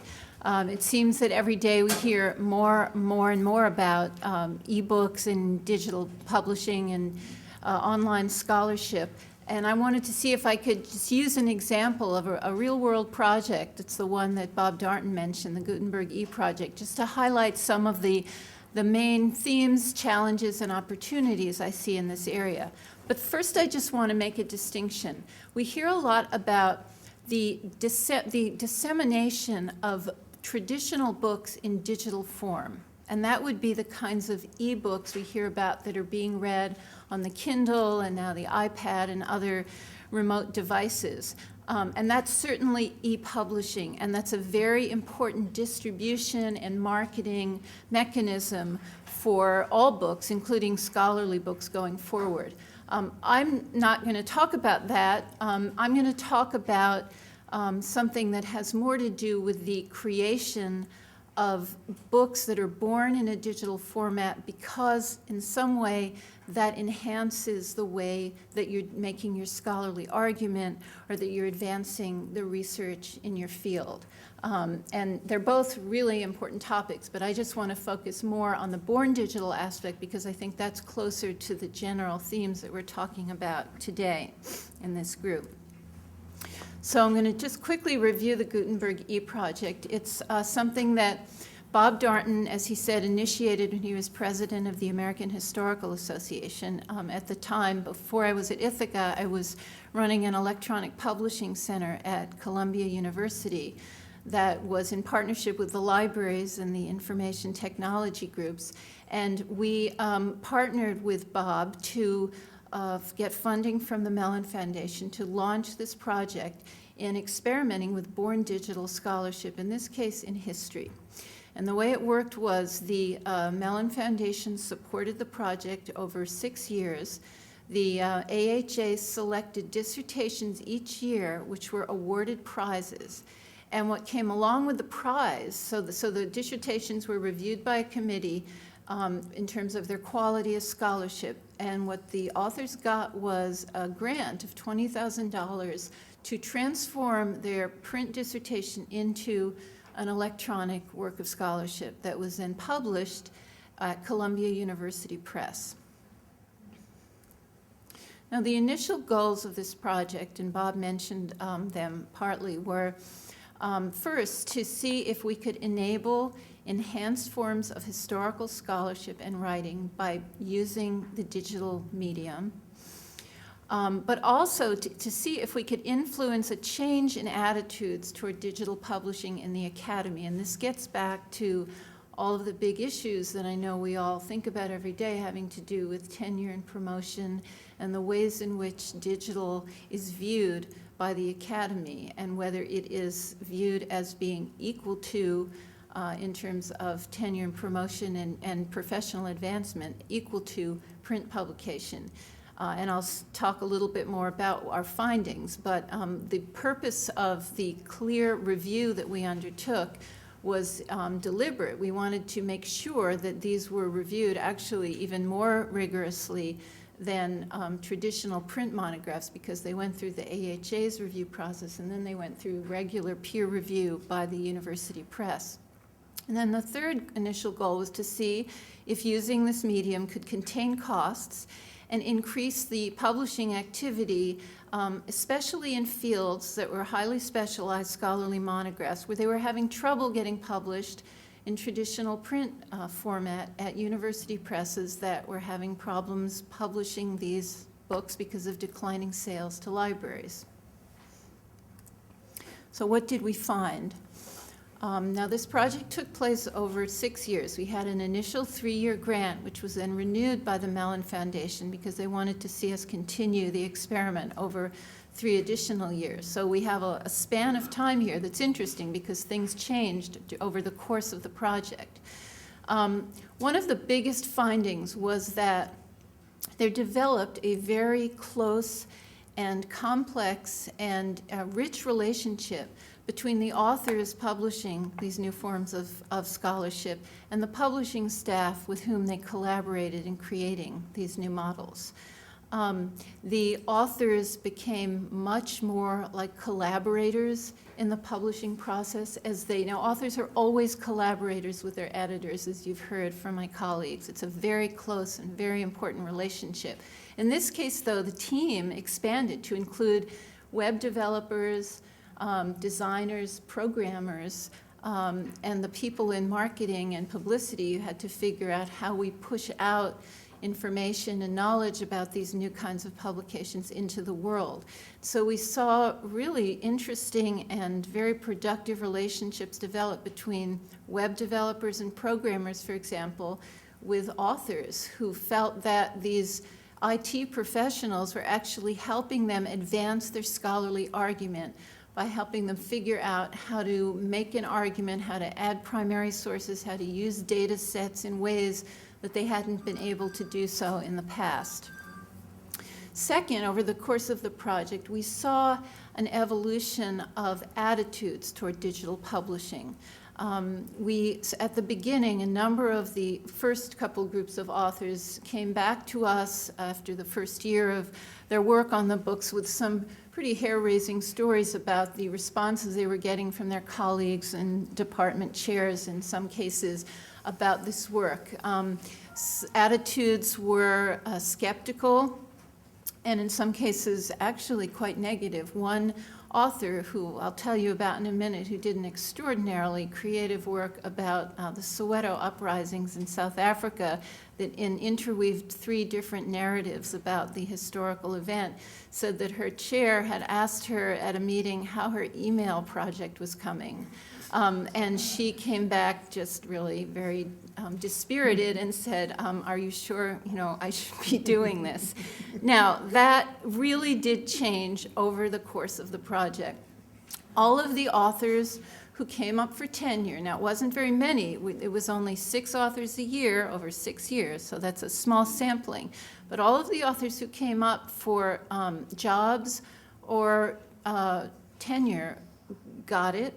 It seems that every day we hear more and more about ebooks and digital publishing and online scholarship. And I wanted to see if I could just use an example of a real-world project. It's the one that Bob Darnton mentioned, the Gutenberg e-project, just to highlight some of the main themes, challenges, and opportunities I see in this area. But first, I just want to make a distinction. We hear a lot about the dissemination of traditional books in digital form. And that would be the kinds of e-books we hear about that are being read on the Kindle and now the iPad and other remote devices. And that's certainly e-publishing, and that's a very important distribution and marketing mechanism for all books, including scholarly books going forward. I'm not going to talk about that. I'm going to talk about something that has more to do with the creation of books that are born in a digital format because in some way that enhances the way that you're making your scholarly argument or that you're advancing the research in your field. And they're both really important topics, but I just want to focus more on the born digital aspect because I think that's closer to the general themes that we're talking about today in this group. So I'm going to just quickly review the Gutenberg e-project. It's something that Bob Darnton, as he said, initiated when he was president of the American Historical Association. At the time, before I was at Ithaca, I was running an electronic publishing center at Columbia University that was in partnership with the libraries and the information technology groups. And we partnered with Bob to get funding from the Mellon Foundation to launch this project in experimenting with born digital scholarship, in this case in history. And the way it worked was the Mellon Foundation supported the project over 6 years. The AHA selected dissertations each year which were awarded prizes. And what came along with the prize, so the dissertations were reviewed by a committee in terms of their quality as scholarship. And what the authors got was a grant of $20,000 to transform their print dissertation into an electronic work of scholarship that was then published at Columbia University Press. Now, the initial goals of this project, and Bob mentioned them partly, were first to see if we could enable enhanced forms of historical scholarship and writing by using the digital medium, but also to see if we could influence a change in attitudes toward digital publishing in the academy. And this gets back to all of the big issues that I know we all think about every day, having to do with tenure and promotion and the ways in which digital is viewed by the academy, and whether it is viewed as being equal to, in terms of tenure and promotion and professional advancement, equal to print publication. And I'll talk a little bit more about our findings, but the purpose of the clear review that we undertook was deliberate. We wanted to make sure that these were reviewed actually even more rigorously than traditional print monographs, because they went through the AHA's review process, and then they went through regular peer review by the university press. And then the third initial goal was to see if using this medium could contain costs and increase the publishing activity, especially in fields that were highly specialized scholarly monographs, where they were having trouble getting published in traditional print format at university presses that were having problems publishing these books because of declining sales to libraries. So what did we find? Now, this project took place over 6 years. We had an initial 3-year grant, which was then renewed by the Mellon Foundation because they wanted to see us continue the experiment over 3 additional years. So we have a span of time here that's interesting because things changed over the course of the project. One of the biggest findings was that there developed a very close and complex and rich relationship between the authors publishing these new forms of scholarship and the publishing staff with whom they collaborated in creating these new models. The authors became much more like collaborators in the publishing process, as now authors are always collaborators with their editors, as you've heard from my colleagues. It's a very close and very important relationship. In this case, though, the team expanded to include web developers, designers, programmers, and the people in marketing and publicity who had to figure out how we push out information and knowledge about these new kinds of publications into the world. So we saw really interesting and very productive relationships develop between web developers and programmers, for example, with authors who felt that these IT professionals were actually helping them advance their scholarly argument by helping them figure out how to make an argument, how to add primary sources, how to use data sets in ways that they hadn't been able to do so in the past. Second, over the course of the project, we saw an evolution of attitudes toward digital publishing. At the beginning, a number of the first couple groups of authors came back to us after the first year of their work on the books with some pretty hair-raising stories about the responses they were getting from their colleagues and department chairs, in some cases, about this work. Attitudes were skeptical, and in some cases actually quite negative. One author, who I'll tell you about in a minute, who did an extraordinarily creative work about the Soweto uprisings in South Africa that interweaved 3 different narratives about the historical event, said that her chair had asked her at a meeting how her email project was coming. And she came back just really very dispirited and said, are you sure, I should be doing this? Now, that really did change over the course of the project. All of the authors who came up for tenure, now it wasn't very many, it was only 6 authors a year over 6 years, so that's a small sampling, but all of the authors who came up for jobs or tenure got it.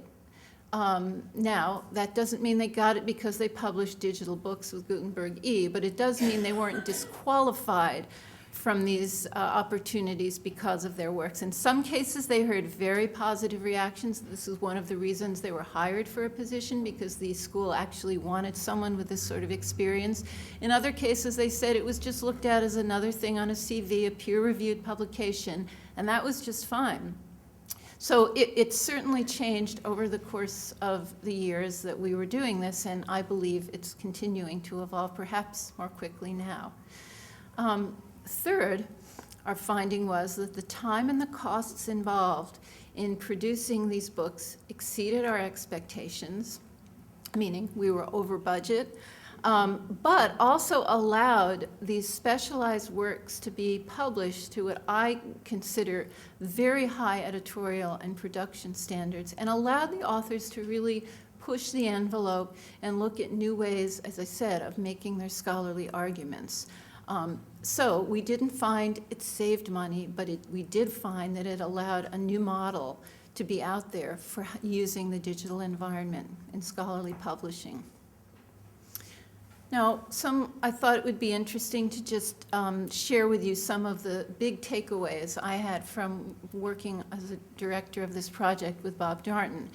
Now, that doesn't mean they got it because they published digital books with Gutenberg E, but it does mean they weren't disqualified from these opportunities because of their works. In some cases, they heard very positive reactions. This is one of the reasons they were hired for a position, because the school actually wanted someone with this sort of experience. In other cases, they said it was just looked at as another thing on a CV, a peer-reviewed publication, and that was just fine. So it certainly changed over the course of the years that we were doing this, and I believe it's continuing to evolve, perhaps more quickly now. Third, our finding was that the time and the costs involved in producing these books exceeded our expectations. meaning we were over budget, but also allowed these specialized works to be published to what I consider very high editorial and production standards, and allowed the authors to really push the envelope and look at new ways, as I said, of making their scholarly arguments. So we didn't find it saved money, but we did find that it allowed a new model to be out there for using the digital environment in scholarly publishing. Now, I thought it would be interesting to just share with you some of the big takeaways I had from working as a director of this project with Bob Darnton.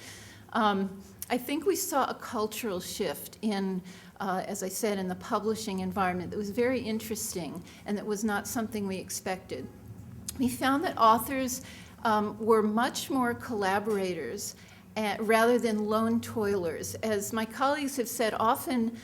I think we saw a cultural shift in, as I said, in the publishing environment that was very interesting and that was not something we expected. We found that authors were much more collaborators rather than lone toilers. As my colleagues have said, often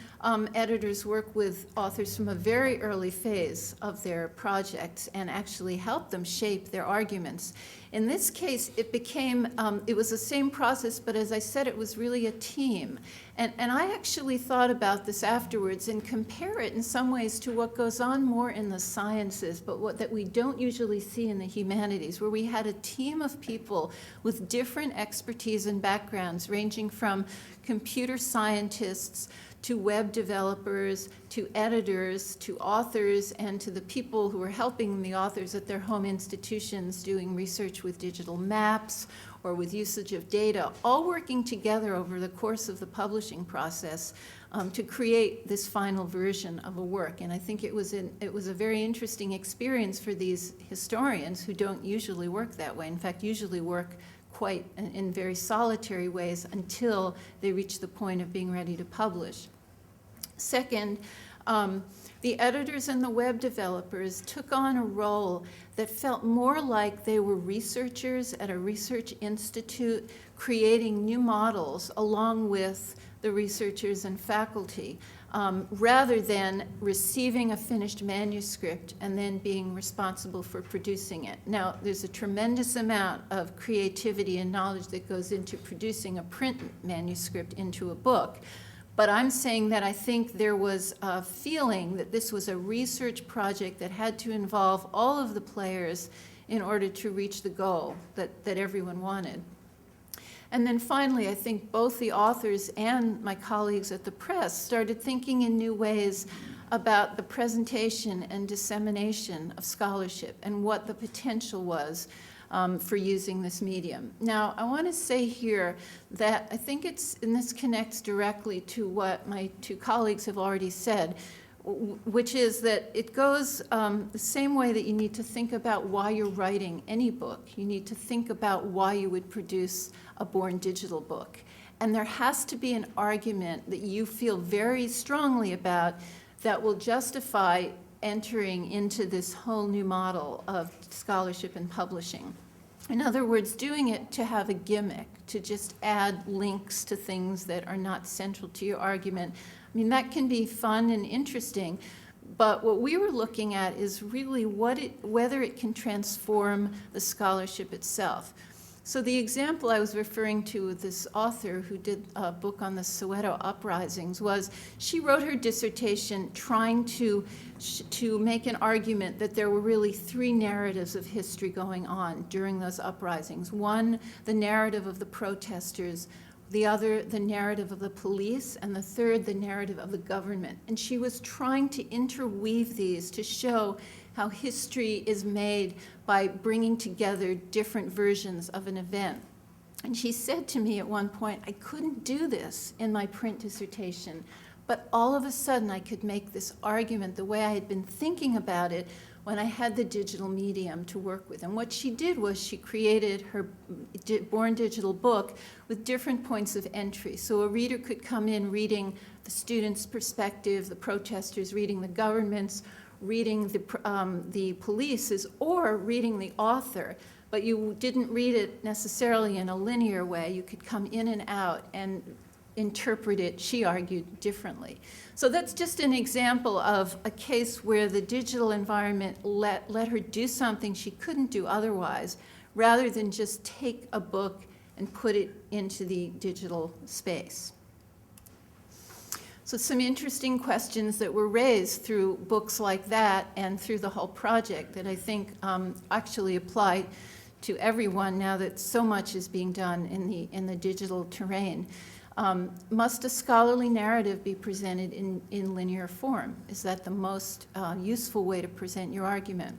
editors work with authors from a very early phase of their projects and actually help them shape their arguments. In this case, it became, it was the same process, but as I said, it was really a team. And I actually thought about this afterwards and compare it in some ways to what goes on more in the sciences, but that we don't usually see in the humanities, where we had a team of people with different expertise and backgrounds, ranging from computer scientists to web developers, to editors, to authors, and to the people who are helping the authors at their home institutions doing research with digital maps or with usage of data, all working together over the course of the publishing process to create this final version of a work. And I think it was a very interesting experience for these historians who don't usually work that way. In fact, usually work quite in very solitary ways until they reach the point of being ready to publish. Second, the editors and the web developers took on a role that felt more like they were researchers at a research institute creating new models along with the researchers and faculty, rather than receiving a finished manuscript and then being responsible for producing it. Now, there's a tremendous amount of creativity and knowledge that goes into producing a print manuscript into a book. But I'm saying that I think there was a feeling that this was a research project that had to involve all of the players in order to reach the goal that everyone wanted. And then finally, I think both the authors and my colleagues at the press started thinking in new ways about the presentation and dissemination of scholarship and what the potential was for using this medium. Now, I want to say here that I think and this connects directly to what my two colleagues have already said, which is that it goes the same way that you need to think about why you're writing any book. You need to think about why you would produce a born digital book. And there has to be an argument that you feel very strongly about that will justify entering into this whole new model of scholarship and publishing. In other words, doing it to have a gimmick, to just add links to things that are not central to your argument. I mean, that can be fun and interesting, but what we were looking at is really whether it can transform the scholarship itself. So the example I was referring to with this author who did a book on the Soweto uprisings was she wrote her dissertation trying to make an argument that there were really three narratives of history going on during those uprisings. One, the narrative of the protesters, the other, the narrative of the police, and the third, the narrative of the government. And she was trying to interweave these to show how history is made by bringing together different versions of an event. And she said to me at one point, I couldn't do this in my print dissertation, but all of a sudden I could make this argument the way I had been thinking about it when I had the digital medium to work with. And what she did was she created her Born Digital book with different points of entry. So a reader could come in reading the student's perspective, the protesters reading the government's, reading the police's, or reading the author. But you didn't read it necessarily in a linear way. You could come in and out and interpret it, she argued, differently. So that's just an example of a case where the digital environment let her do something she couldn't do otherwise, rather than just take a book and put it into the digital space. So some interesting questions that were raised through books like that and through the whole project that I think actually apply to everyone now that so much is being done in the digital terrain. Must a scholarly narrative be presented in linear form? Is that the most useful way to present your argument?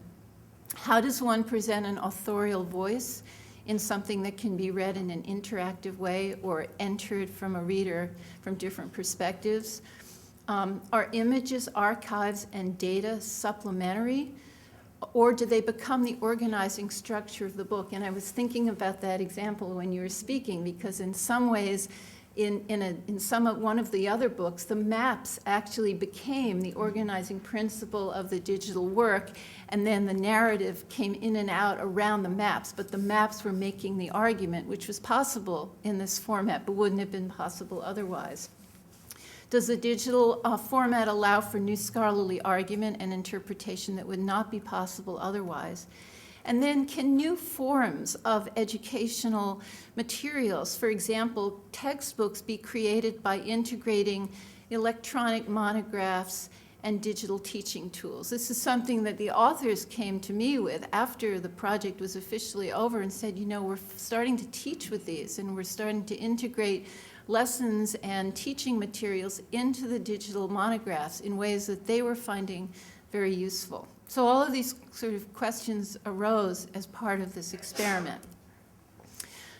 How does one present an authorial voice in something that can be read in an interactive way or entered from a reader from different perspectives? Are images, archives, and data supplementary, or do they become the organizing structure of the book? And I was thinking about that example when you were speaking, because in some ways, in one of the other books, the maps actually became the organizing principle of the digital work, and then the narrative came in and out around the maps, but the maps were making the argument, which was possible in this format, but wouldn't have been possible otherwise. Does the digital format allow for new scholarly argument and interpretation that would not be possible otherwise? And then can new forms of educational materials, for example, textbooks, be created by integrating electronic monographs and digital teaching tools? This is something that the authors came to me with after the project was officially over and said, you know, we're starting to teach with these and we're starting to integrate lessons and teaching materials into the digital monographs in ways that they were finding very useful. So all of these sort of questions arose as part of this experiment.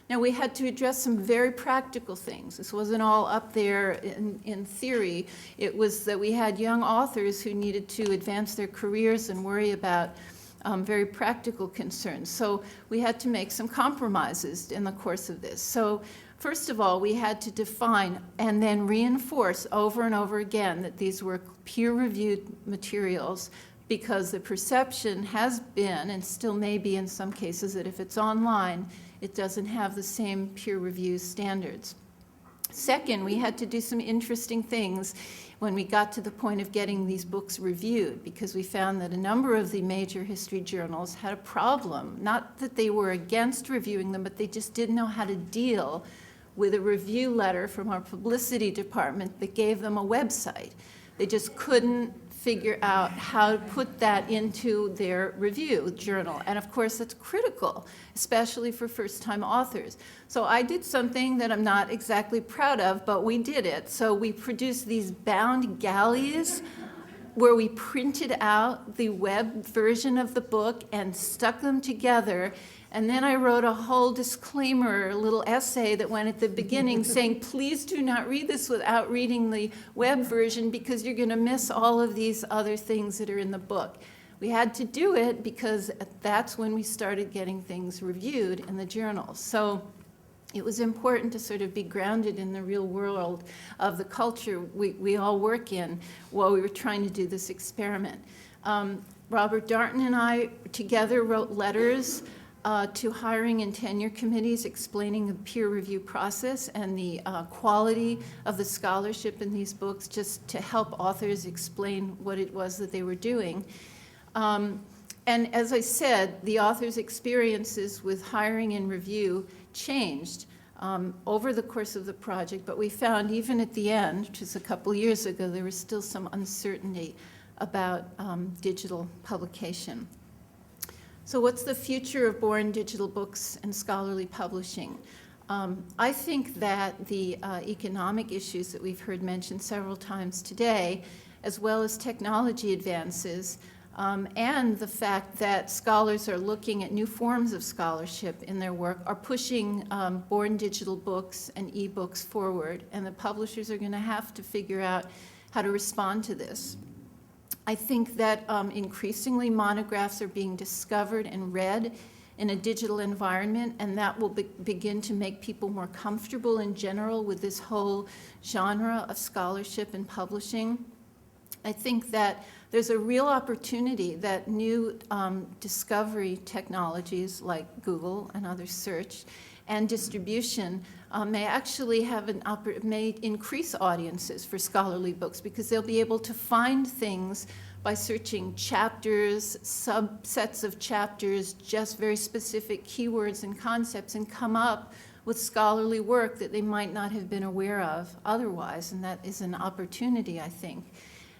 Now, we had to address some very practical things. This wasn't all up there in theory. It was that we had young authors who needed to advance their careers and worry about very practical concerns. So we had to make some compromises in the course of this. So first of all, we had to define and then reinforce over and over again that these were peer-reviewed materials, because the perception has been, and still may be in some cases, that if it's online, it doesn't have the same peer review standards. Second, we had to do some interesting things when we got to the point of getting these books reviewed, because we found that a number of the major history journals had a problem. Not that they were against reviewing them, but they just didn't know how to deal with a review letter from our publicity department that gave them a website. They just couldn't figure out how to put that into their review journal. And of course, that's critical, especially for first-time authors. So I did something that I'm not exactly proud of, but we did it. So we produced these bound galleys where we printed out the web version of the book and stuck them together. And then I wrote a whole disclaimer, a little essay that went at the beginning saying, please do not read this without reading the web version, because you're going to miss all of these other things that are in the book. We had to do it because that's when we started getting things reviewed in the journals. So it was important to sort of be grounded in the real world of the culture we all work in while we were trying to do this experiment. Robert Darnton and I together wrote letters to hiring and tenure committees explaining the peer review process and the quality of the scholarship in these books, just to help authors explain what it was that they were doing. And as I said, the authors' experiences with hiring and review changed over the course of the project, but we found even at the end, which is a couple years ago, there was still some uncertainty about digital publication. So what's the future of born digital books and scholarly publishing? I think that the economic issues that we've heard mentioned several times today, as well as technology advances, and the fact that scholars are looking at new forms of scholarship in their work, are pushing born digital books and ebooks forward, and the publishers are going to have to figure out how to respond to this. I think that increasingly monographs are being discovered and read in a digital environment, and that will begin to make people more comfortable in general with this whole genre of scholarship and publishing. I think that there's a real opportunity that new discovery technologies like Google and other search and distribution may actually may increase audiences for scholarly books, because they'll be able to find things by searching chapters, subsets of chapters, just very specific keywords and concepts, and come up with scholarly work that they might not have been aware of otherwise, and that is an opportunity, I think.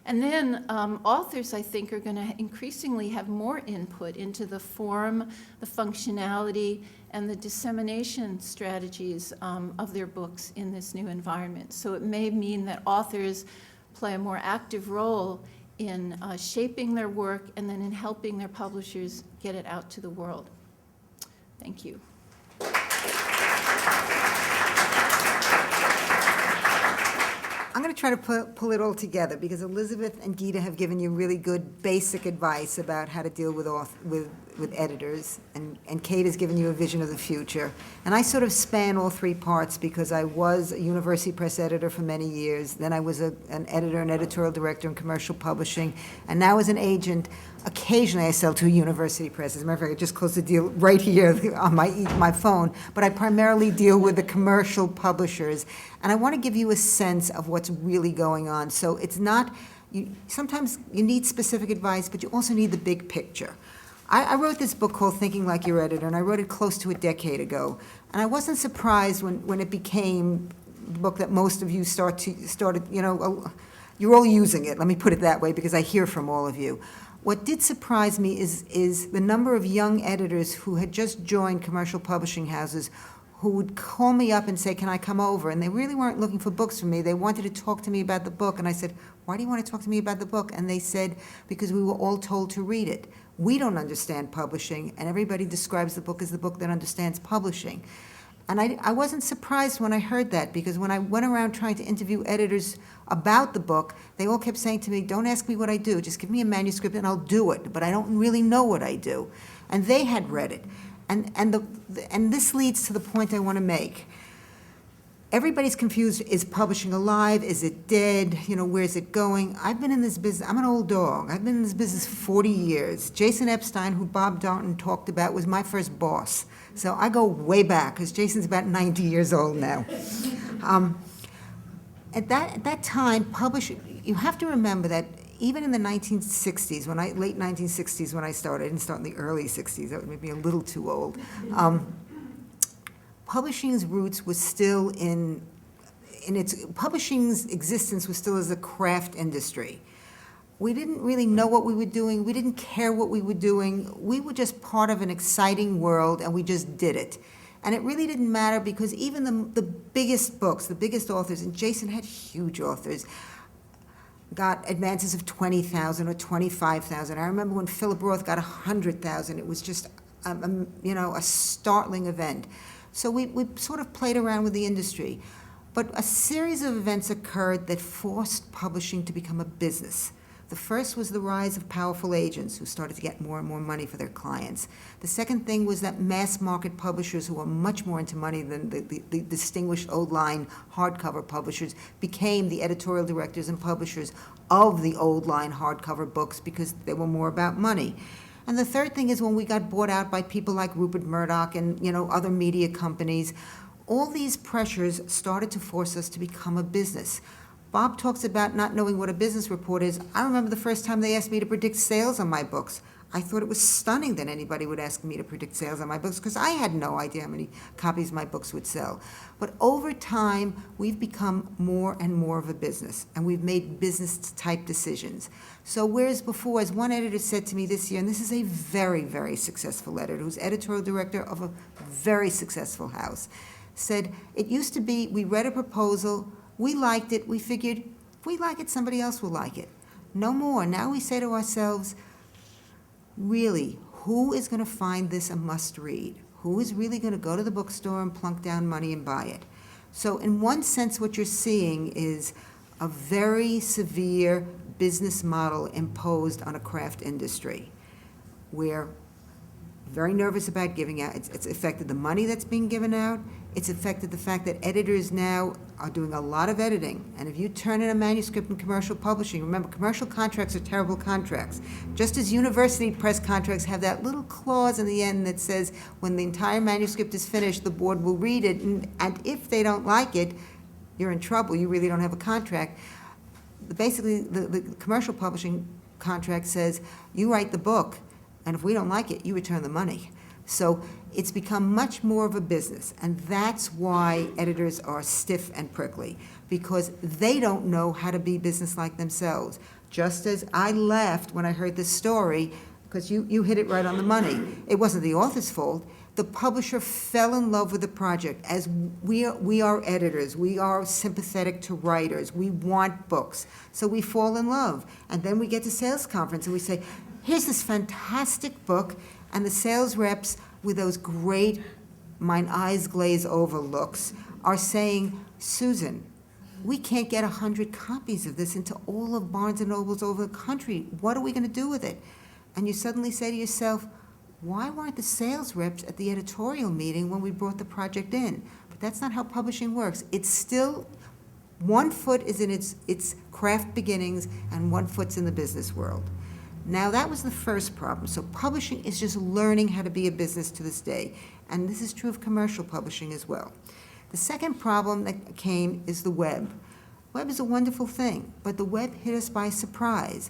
And then authors, I think, are going to increasingly have more input into the form, the functionality, and the dissemination strategies of their books in this new environment. So it may mean that authors play a more active role in shaping their work and then in helping their publishers get it out to the world. Thank you. I'm going to try to pull it all together, because Elizabeth and Gita have given you really good basic advice about how to deal with editors, and Kate has given you a vision of the future. And I sort of span all three parts, because I was a university press editor for many years, then I was an editor and editorial director in commercial publishing, and now as an agent, occasionally I sell to a university press. As a matter of fact, I just closed a deal right here on my phone, but I primarily deal with the commercial publishers. And I want to give you a sense of what's really going on. So it's not, sometimes you need specific advice, but you also need the big picture. I wrote this book called Thinking Like Your Editor, and I wrote it close to a decade ago. And I wasn't surprised when it became the book that most of you started, you're all using it, let me put it that way, because I hear from all of you. What did surprise me is the number of young editors who had just joined commercial publishing houses who would call me up and say, can I come over? And they really weren't looking for books from me. They wanted to talk to me about the book. And I said, why do you want to talk to me about the book? And they said, because we were all told to read it. We don't understand publishing, and everybody describes the book as the book that understands publishing. And I wasn't surprised when I heard that, because when I went around trying to interview editors about the book, they all kept saying to me, don't ask me what I do, just give me a manuscript and I'll do it, but I don't really know what I do. And they had read it. And this leads to the point I want to make. Everybody's confused, is publishing alive, is it dead, where's it going? I've been in this business, I'm an old dog, I've been in this business 40 years. Jason Epstein, who Bob Darnton talked about, was my first boss. So I go way back, because Jason's about 90 years old now. At that time, you have to remember that even in the 1960s, late 1960s when I started, I didn't start in the early 60s, that would make me a little too old, publishing's roots was still publishing's existence was still as a craft industry. We didn't really know what we were doing. We didn't care what we were doing. We were just part of an exciting world, and we just did it. And it really didn't matter, because even the biggest books, the biggest authors, and Jason had huge authors, got advances of $20,000 or $25,000. I remember when Philip Roth got $100,000. It was just a startling event. So we sort of played around with the industry. But a series of events occurred that forced publishing to become a business. The first was the rise of powerful agents who started to get more and more money for their clients. The second thing was that mass market publishers, who were much more into money than the distinguished old line hardcover publishers, became the editorial directors and publishers of the old line hardcover books, because they were more about money. And the third thing is when we got bought out by people like Rupert Murdoch and other media companies, all these pressures started to force us to become a business. Bob talks about not knowing what a business report is. I remember the first time they asked me to predict sales on my books. I thought it was stunning that anybody would ask me to predict sales on my books, because I had no idea how many copies my books would sell. But over time, we've become more and more of a business, and we've made business-type decisions. So whereas before, as one editor said to me this year, and this is a very, very successful editor, who's editorial director of a very successful house, said, it used to be, we read a proposal, we liked it, we figured, if we like it, somebody else will like it. No more. Now we say to ourselves, really, who is going to find this a must-read? Who is really going to go to the bookstore and plunk down money and buy it? So in one sense, what you're seeing is a very severe business model imposed on a craft industry. We're very nervous about giving out. It's affected the money that's being given out. It's affected the fact that editors now are doing a lot of editing. And if you turn in a manuscript in commercial publishing, remember, commercial contracts are terrible contracts. Just as university press contracts have that little clause in the end that says when the entire manuscript is finished, the board will read it, and if they don't like it, you're in trouble. You really don't have a contract. Basically, the commercial publishing contract says, you write the book, and if we don't like it, you return the money. So it's become much more of a business, and that's why editors are stiff and prickly, because they don't know how to be businesslike themselves. Just as I laughed when I heard this story, because you hit it right on the money. It wasn't the author's fault. The publisher fell in love with the project. As we are editors, we are sympathetic to writers, we want books, so we fall in love. And then we get to sales conference and we say, here's this fantastic book, and the sales reps with those great, mine eyes glaze over looks are saying, Susan, we can't get 100 copies of this into all of Barnes and Nobles over the country. What are we going to do with it? And you suddenly say to yourself, why weren't the sales reps at the editorial meeting when we brought the project in? But that's not how publishing works. It's still, one foot is in its craft beginnings and one foot's in the business world. Now, that was the first problem. So publishing is just learning how to be a business to this day. And this is true of commercial publishing as well. The second problem that came is the web. Web is a wonderful thing, but the web hit us by surprise.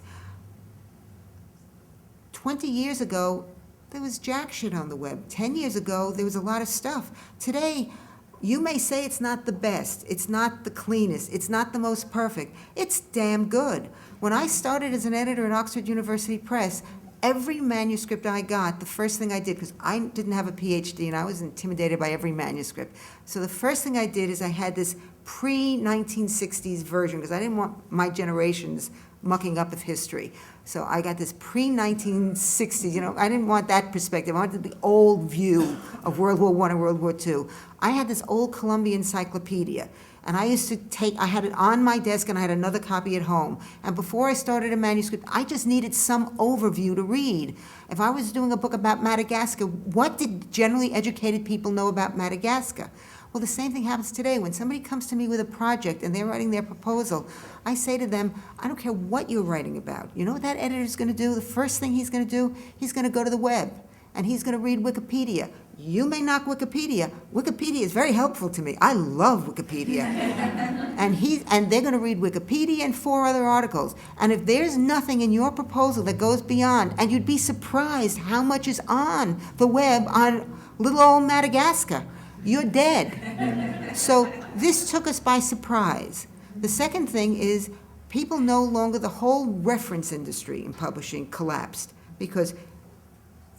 20 years ago, there was jack shit on the web. 10 years ago, there was a lot of stuff. Today, you may say it's not the best, it's not the cleanest, it's not the most perfect. It's damn good. When I started as an editor at Oxford University Press, every manuscript I got, the first thing I did, because I didn't have a PhD and I was intimidated by every manuscript. So the first thing I did is I had this pre-1960s version, because I didn't want my generation's mucking up of history. So I got this pre-1960s, I didn't want that perspective. I wanted the old view of World War I and World War II. I had this old Columbia encyclopedia, and I used to I had it on my desk, and I had another copy at home. And before I started a manuscript, I just needed some overview to read. If I was doing a book about Madagascar, what did generally educated people know about Madagascar? Well, the same thing happens today. When somebody comes to me with a project and they're writing their proposal, I say to them, I don't care what you're writing about. You know what that editor's going to do? The first thing he's going to do, he's going to go to the web, and he's going to read Wikipedia. You may knock Wikipedia. Wikipedia is very helpful to me. I love Wikipedia. and they're going to read Wikipedia and 4 other articles. And if there's nothing in your proposal that goes beyond, and you'd be surprised how much is on the web on little old Madagascar, you're dead. So this took us by surprise. The second thing is people no longer, the whole reference industry in publishing collapsed, because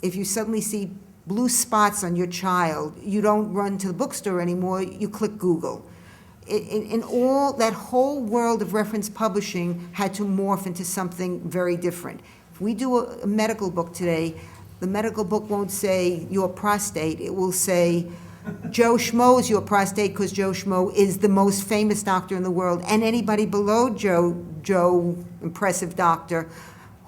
if you suddenly see blue spots on your child, you don't run to the bookstore anymore, you click Google. In all, that whole world of reference publishing had to morph into something very different. If we do a medical book today, the medical book won't say your prostate, it will say Joe Schmo's your prostate, because Joe Schmo is the most famous doctor in the world, and anybody below Joe, impressive doctor,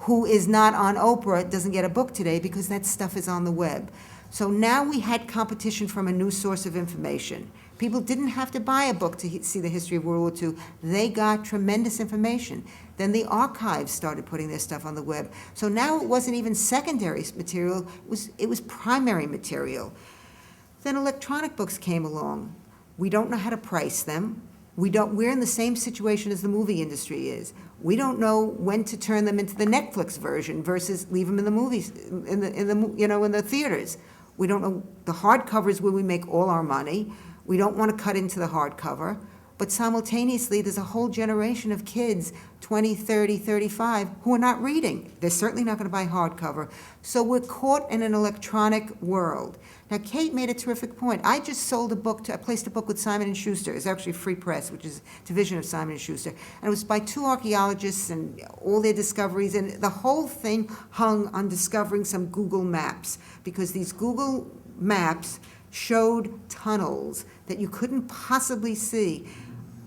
who is not on Oprah doesn't get a book today, because that stuff is on the web. So now we had competition from a new source of information. People didn't have to buy a book to see the history of World War II. They got tremendous information. Then the archives started putting their stuff on the web. So now it wasn't even secondary material, it was primary material. Then electronic books came along. We don't know how to price them. We're in the same situation as the movie industry is. We don't know when to turn them into the Netflix version versus leave them in the movies, in the theaters. We don't know. The hardcover is where we make all our money. We don't want to cut into the hardcover. But simultaneously, there's a whole generation of kids, 20, 30, 35, who are not reading. They're certainly not going to buy hardcover. So we're caught in an electronic world. Now, Kate made a terrific point. I just sold a book I placed a book with Simon & Schuster. It's actually Free Press, which is a division of Simon & Schuster. And it was by 2 archaeologists and all their discoveries. And the whole thing hung on discovering some Google Maps, because these Google Maps showed tunnels that you couldn't possibly see.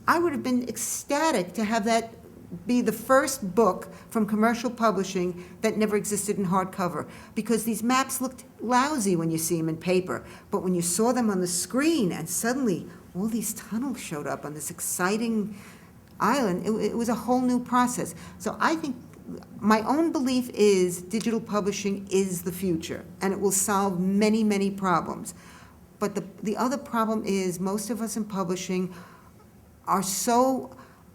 I would have been ecstatic to have that be the first book from commercial publishing that never existed in hardcover, because these maps looked lousy when you see them in paper, but when you saw them on the screen and suddenly all these tunnels showed up on this exciting island, it was a whole new process. So I think my own belief is digital publishing is the future, and it will solve many, many problems. But the other problem is most of us in publishing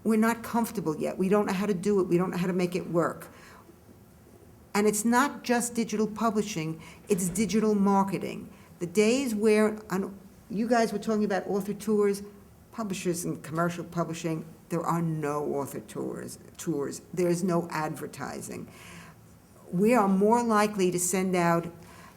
we're not comfortable yet. We don't know how to do it. We don't know how to make it work. And it's not just digital publishing, it's digital marketing. The days where, you guys were talking about author tours, publishers and commercial publishing, there are no author tours. There is no advertising. We are more likely to send out,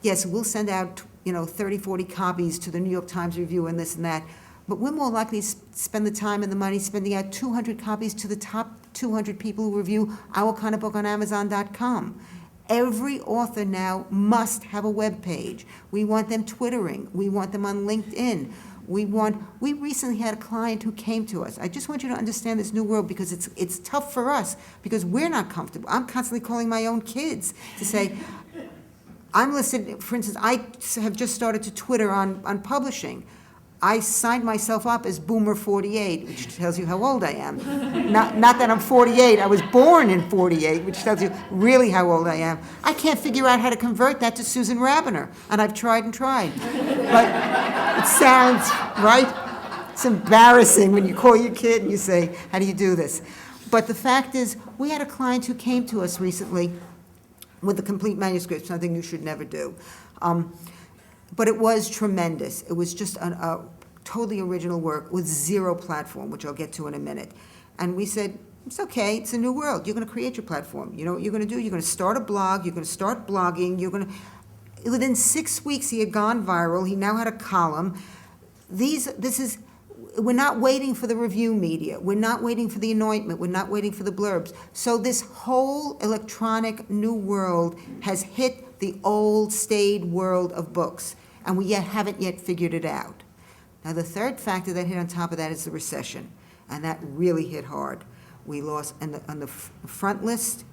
yes, we'll send out 30, 40 copies to the New York Times Review and this and that, but we're more likely to spend the time and the money spending out 200 copies to the top 200 people who review our kind of book on Amazon.com. Every author now must have a web page. We want them Twittering. We want them on LinkedIn. We recently had a client who came to us. I just want you to understand this new world because it's tough for us because we're not comfortable. I'm constantly calling my own kids to say, I'm listed, for instance, I have just started to Twitter on publishing. I signed myself up as Boomer 48, which tells you how old I am. Not that I'm 48, I was born in 48, which tells you really how old I am. I can't figure out how to convert that to Susan Rabiner, and I've tried and tried. But it sounds, right? It's embarrassing when you call your kid and you say, how do you do this? But the fact is, we had a client who came to us recently with a complete manuscript, something you should never do. But it was tremendous. It was just a totally original work with zero platform, which I'll get to in a minute. And we said, it's okay, it's a new world. You're going to create your platform. You know what you're going to do? You're going to start a blog. You're going to start blogging. Within 6 weeks, he had gone viral. He now had a column. We're not waiting for the review media. We're not waiting for the anointment. We're not waiting for the blurbs. So this whole electronic new world has hit the old, staid world of books, and we haven't yet figured it out. Now, the third factor that hit on top of that is the recession, and that really hit hard. We lost, on the front list,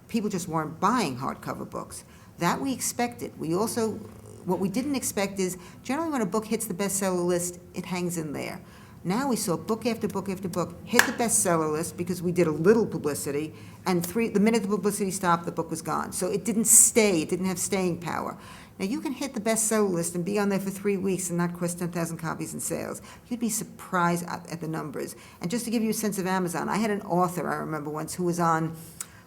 people just weren't buying hardcover books. That we expected. What we didn't expect is, generally when a book hits the bestseller list, it hangs in there. Now we saw book after book after book hit the bestseller list because we did a little publicity, and the minute the publicity stopped, the book was gone. So it didn't stay, it didn't have staying power. Now you can hit the bestseller list and be on there for 3 weeks and not cross 10,000 copies in sales. You'd be surprised at the numbers. And just to give you a sense of Amazon, I had an author, I remember once, who was on,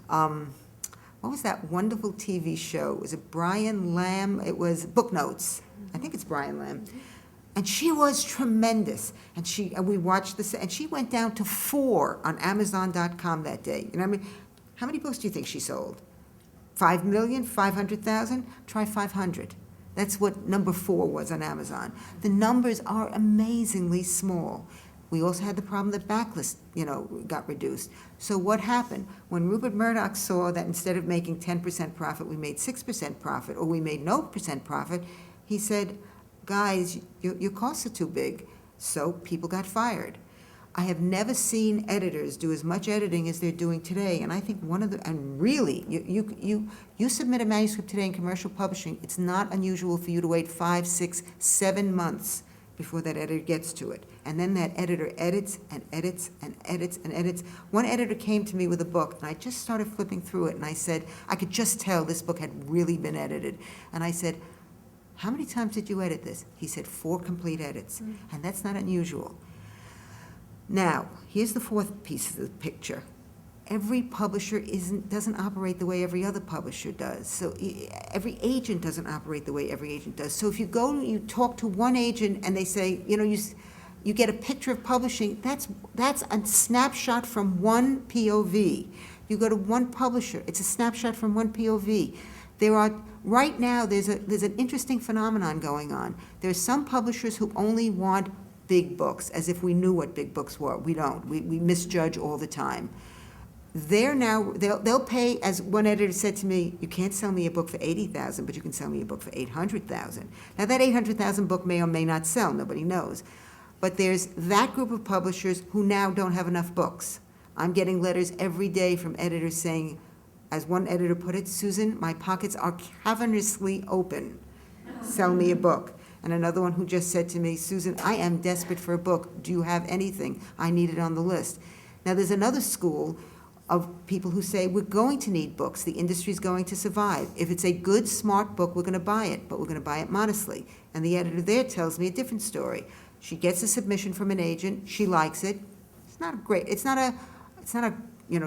what was that wonderful TV show? Was it Brian Lamb? It was Book Notes. I think it's Brian Lamb. And she was tremendous. And we watched this, and she went down to 4 on Amazon.com that day. You know what I mean? How many books do you think she sold? 5 million? 500,000? Try 500. That's what number 4 was on Amazon. The numbers are amazingly small. We also had the problem that backlist, got reduced. So what happened? When Rupert Murdoch saw that instead of making 10% profit, we made 6% profit, or we made no % profit, he said, guys, your costs are too big. So people got fired. I have never seen editors do as much editing as they're doing today. And I think really, you submit a manuscript today in commercial publishing, it's not unusual for you to wait 5, 6, 7 months before that editor gets to it. And then that editor edits and edits and edits and edits. One editor came to me with a book, and I just started flipping through it, and I said, I could just tell this book had really been edited. And I said, how many times did you edit this? He said, 4 complete edits. And that's not unusual. Now, here's the fourth piece of the picture. Every publisher doesn't operate the way every other publisher does. So every agent doesn't operate the way every agent does. So if you go and you talk to one agent and they say, you get a picture of publishing, that's a snapshot from one POV. You go to one publisher, it's a snapshot from one POV. Right now, there's an interesting phenomenon going on. There are some publishers who only want big books, as if we knew what big books were. We don't. We misjudge all the time. They'll pay, as one editor said to me, you can't sell me a book for $80,000, but you can sell me a book for $800,000. Now that $800,000 book may or may not sell, nobody knows. But there's that group of publishers who now don't have enough books. I'm getting letters every day from editors saying, as one editor put it, Susan, my pockets are cavernously open. Sell me a book. And another one who just said to me, Susan, I am desperate for a book. Do you have anything? I need it on the list. Now there's another school of people who say, we're going to need books. The industry's going to survive. If it's a good, smart book, we're going to buy it, but we're going to buy it modestly. And the editor there tells me a different story. She gets a submission from an agent. She likes it. It's not a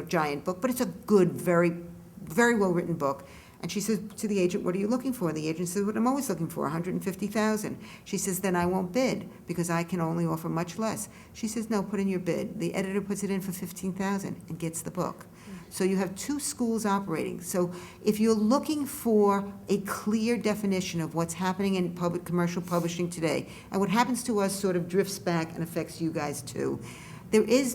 giant book, but it's a good, very, very well-written book. And she says to the agent, what are you looking for? And the agent says, what I'm always looking for, $150,000. She says, then I won't bid because I can only offer much less. She says, no, put in your bid. The editor puts it in for $15,000 and gets the book. So you have two schools operating. So if you're looking for a clear definition of what's happening in commercial publishing today, and what happens to us sort of drifts back and affects you guys too, there is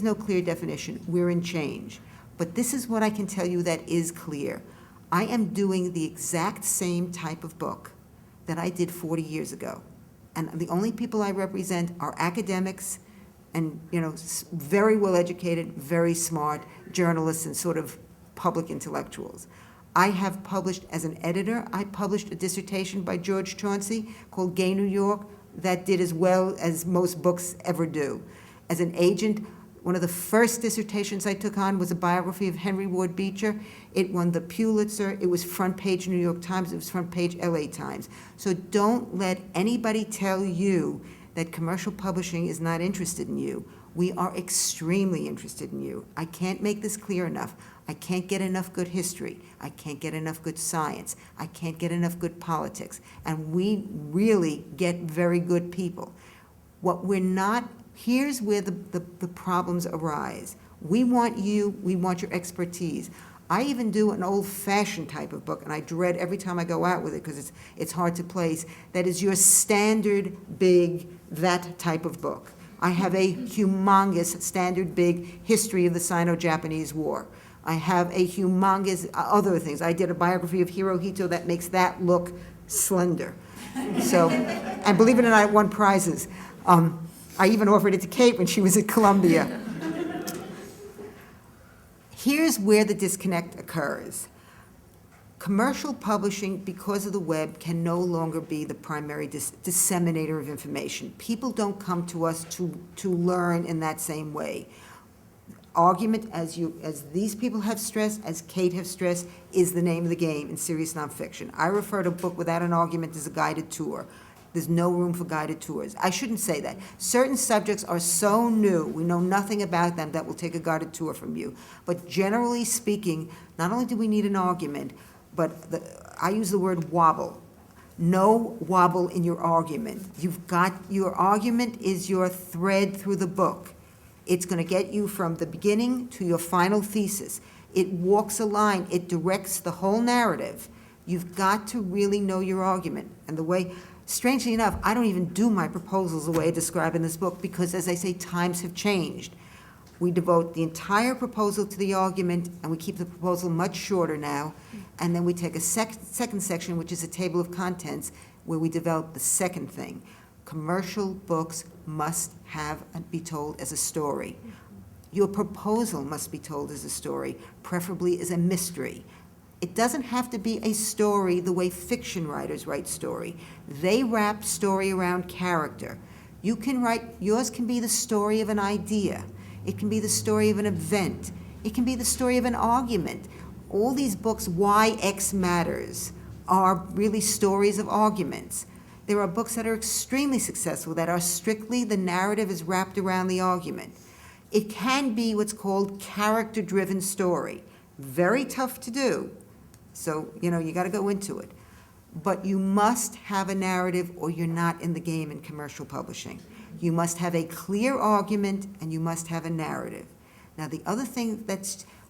no clear definition. We're in change. But this is what I can tell you that is clear. I am doing the exact same type of book that I did 40 years ago. And the only people I represent are academics and, very well-educated, very smart journalists and sort of public intellectuals. I have published, as an editor, I published a dissertation by George Chauncey called Gay New York that did as well as most books ever do. As an agent, one of the first dissertations I took on was a biography of Henry Ward Beecher. It won the Pulitzer. It was front page New York Times. It was front page LA Times. So don't let anybody tell you that commercial publishing is not interested in you. We are extremely interested in you. I can't make this clear enough. I can't get enough good history. I can't get enough good science. I can't get enough good politics. And we really get very good people. What we're not, here's where the problems arise. We want you, we want your expertise. I even do an old-fashioned type of book, and I dread every time I go out with it because it's hard to place, that is your standard big, that type of book. I have a humongous, standard big history of the Sino-Japanese War. I have a humongous other things. I did a biography of Hirohito that makes that look slender. So, and believe it or not, it won prizes. I even offered it to Kate when she was at Columbia. Here's where the disconnect occurs. Commercial publishing, because of the web, can no longer be the primary disseminator of information. People don't come to us to learn in that same way. Argument, as these people have stressed, as Kate have stressed, is the name of the game in serious nonfiction. I refer to a book without an argument as a guided tour. There's no room for guided tours. I shouldn't say that. Certain subjects are so new, we know nothing about them, that will take a guided tour from you. But generally speaking, not only do we need an argument, but I use the word wobble. No wobble in your argument. Your argument is your thread through the book. It's going to get you from the beginning to your final thesis. It walks a line. It directs the whole narrative. You've got to really know your argument. And the way, strangely enough, I don't even do my proposals the way I describe in this book because, as I say, times have changed. We devote the entire proposal to the argument, and we keep the proposal much shorter now. And then we take a second section, which is a table of contents, where we develop the second thing. Commercial books must be told as a story. Your proposal must be told as a story, preferably as a mystery. It doesn't have to be a story the way fiction writers write story. They wrap story around character. You can write, yours can be the story of an idea. It can be the story of an event. It can be the story of an argument. All these books, Why X Matters, are really stories of arguments. There are books that are extremely successful that are strictly the narrative is wrapped around the argument. It can be what's called character-driven story. Very tough to do. So, you got to go into it. But you must have a narrative or you're not in the game in commercial publishing. You must have a clear argument and you must have a narrative. Now, the other thing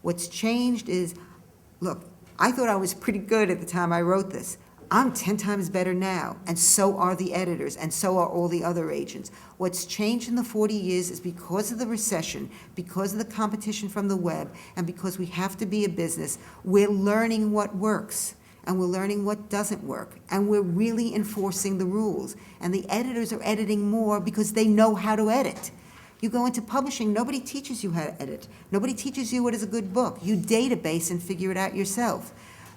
what's changed is, look, I thought I was pretty good at the time I wrote this. I'm 10 times better now, and so are the editors, and so are all the other agents. What's changed in the 40 years is because of the recession, because of the competition from the web, and because we have to be a business, we're learning what works, and we're learning what doesn't work, and we're really enforcing the rules. And the editors are editing more because they know how to edit. You go into publishing, nobody teaches you how to edit. Nobody teaches you what is a good book. You database and figure it out yourself.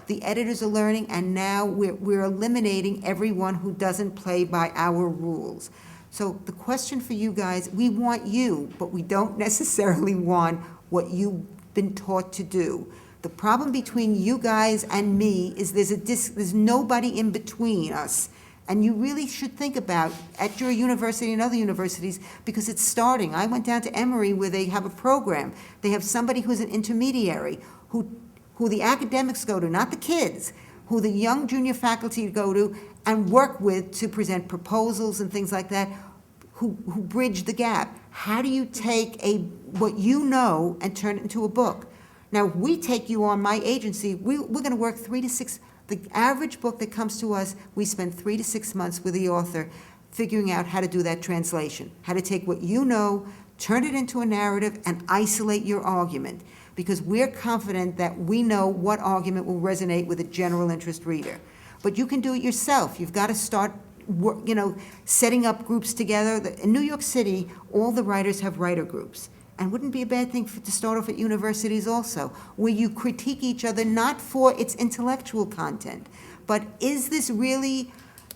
The editors are learning, and now we're eliminating everyone who doesn't play by our rules. So the question for you guys, we want you, but we don't necessarily want what you've been taught to do. The problem between you guys and me is there's nobody in between us. And you really should think about, at your university and other universities, because it's starting. I went down to Emory where they have a program. They have somebody who's an intermediary who who the academics go to, not the kids, who the young junior faculty go to and work with to present proposals and things like that, who bridge the gap. How do you take what you know and turn it into a book? Now, if we take you on my agency, we're going to work 3 to 6. The average book that comes to us, we spend 3 to 6 months with the author figuring out how to do that translation, how to take what you know, turn it into a narrative, and isolate your argument. Because we're confident that we know what argument will resonate with a general interest reader. But you can do it yourself. You've got to start setting up groups together. In New York City, all the writers have writer groups. And wouldn't be a bad thing to start off at universities also, where you critique each other not for its intellectual content, but is this really,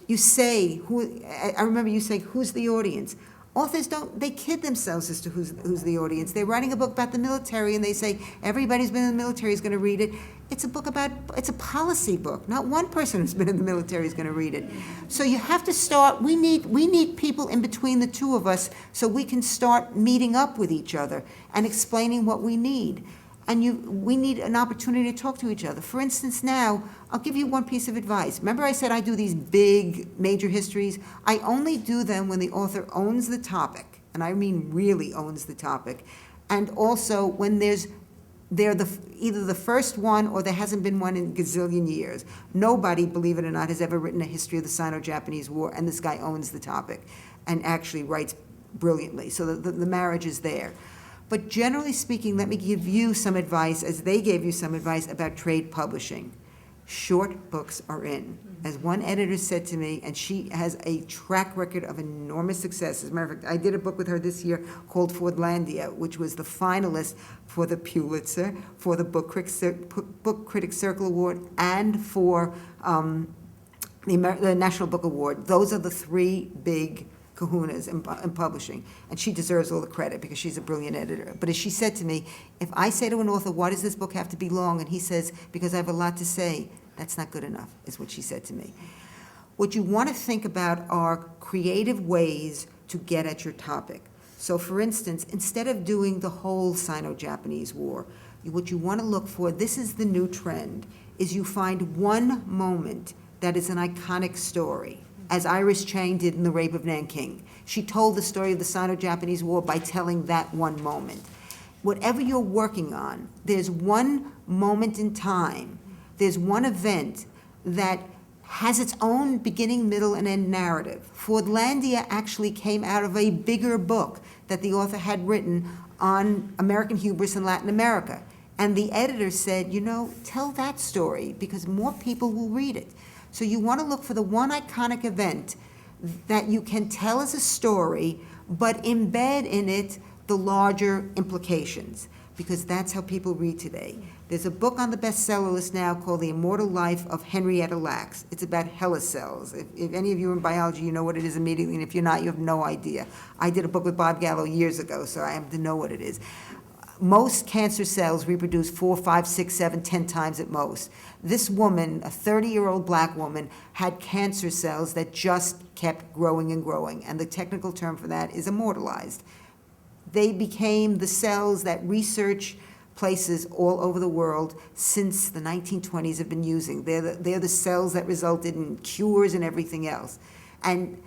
I remember you saying, who's the audience? Authors they kid themselves as to who's the audience. They're writing a book about the military and they say, everybody's been in the military is going to read it. It's a policy book. Not one person who's been in the military is going to read it. So you have to start, we need people in between the two of us so we can start meeting up with each other and explaining what we need. And we need an opportunity to talk to each other. For instance, now, I'll give you one piece of advice. Remember I said I do these big, major histories? I only do them when the author owns the topic, and I mean really owns the topic, and also when they're either the first one or there hasn't been one in a gazillion years. Nobody, believe it or not, has ever written a history of the Sino-Japanese War, and this guy owns the topic and actually writes brilliantly. So the marriage is there. But generally speaking, let me give you some advice, as they gave you some advice about trade publishing. Short books are in. As one editor said to me, and she has a track record of enormous success. As a matter of fact, I did a book with her this year called Fordlandia, which was the finalist for the Pulitzer, for the Book Critics Circle Award, and for the National Book Award. Those are the 3 big kahunas in publishing, and she deserves all the credit because she's a brilliant editor. But as she said to me, if I say to an author, why does this book have to be long? And he says, because I have a lot to say, that's not good enough, is what she said to me. What you want to think about are creative ways to get at your topic. So for instance, instead of doing the whole Sino-Japanese War, what you want to look for, this is the new trend, is you find one moment that is an iconic story, as Iris Chang did in The Rape of Nanking. She told the story of the Sino-Japanese War by telling that one moment. Whatever you're working on, there's one moment in time, there's one event that has its own beginning, middle, and end narrative. Fordlandia actually came out of a bigger book that the author had written on American hubris in Latin America. And the editor said, tell that story because more people will read it. So you want to look for the one iconic event that you can tell as a story, but embed in it the larger implications, because that's how people read today. There's a book on the bestseller list now called The Immortal Life of Henrietta Lacks. It's about HeLa cells. If any of you are in biology, you know what it is immediately, and if you're not, you have no idea. I did a book with Bob Gallo years ago, so I have to know what it is. Most cancer cells reproduce 4, 5, 6, 7, 10 times at most. This woman, a 30-year-old black woman, had cancer cells that just kept growing and growing, and the technical term for that is immortalized. They became the cells that research places all over the world since the 1920s have been using. They're the cells that resulted in cures and everything else. And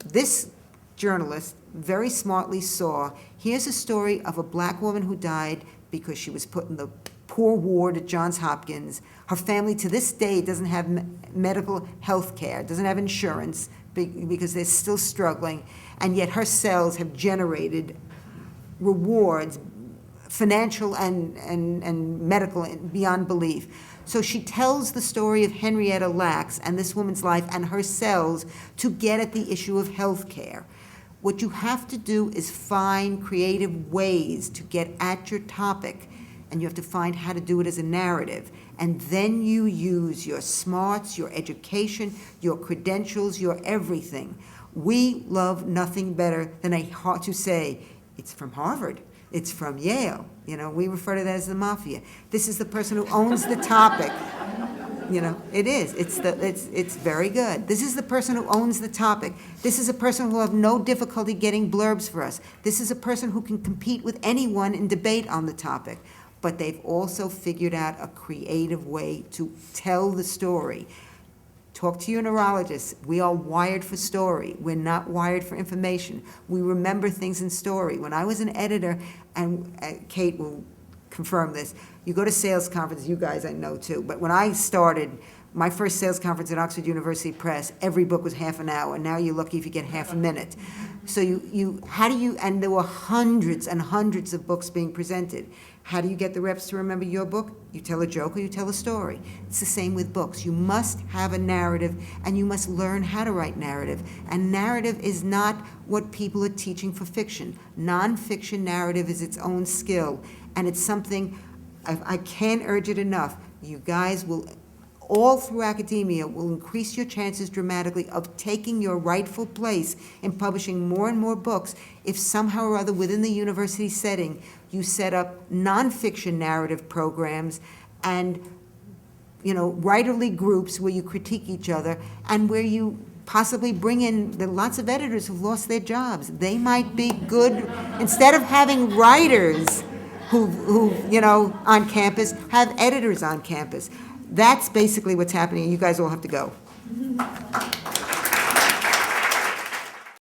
this journalist very smartly saw, here's a story of a black woman who died because she was put in the poor ward at Johns Hopkins. Her family to this day doesn't have medical health care, doesn't have insurance because they're still struggling, and yet her cells have generated rewards, financial and medical, beyond belief. So she tells the story of Henrietta Lacks and this woman's life and her cells to get at the issue of health care. What you have to do is find creative ways to get at your topic, and you have to find how to do it as a narrative. And then you use your smarts, your education, your credentials, your everything. We love nothing better than to say, it's from Harvard, it's from Yale. We refer to that as the mafia. This is the person who owns the topic. It is. It's very good. This is the person who owns the topic. This is a person who will have no difficulty getting blurbs for us. This is a person who can compete with anyone in debate on the topic. but they've also figured out a creative way to tell the story. Talk to your neurologist. We are wired for story. We're not wired for information. We remember things in story. When I was an editor, and Kate will confirm this, you go to sales conferences, you guys I know too, but when I started, my first sales conference at Oxford University Press, every book was half an hour. Now you're lucky if you get half a minute. So and there were hundreds and hundreds of books being presented. How do you get the reps to remember your book? You tell a joke or you tell a story. It's the same with books. You must have a narrative, and you must learn how to write narrative. And narrative is not what people are teaching for fiction. Nonfiction narrative is its own skill, and it's something, I can't urge it enough. You guys will, all through academia, will increase your chances dramatically of taking your rightful place in publishing more and more books if somehow or other within the university setting you set up nonfiction narrative programs and, writerly groups where you critique each other and where you possibly bring in lots of editors who've lost their jobs. They might be good, instead of having writers who on campus, have editors on campus. That's basically what's happening, and you guys all have to go.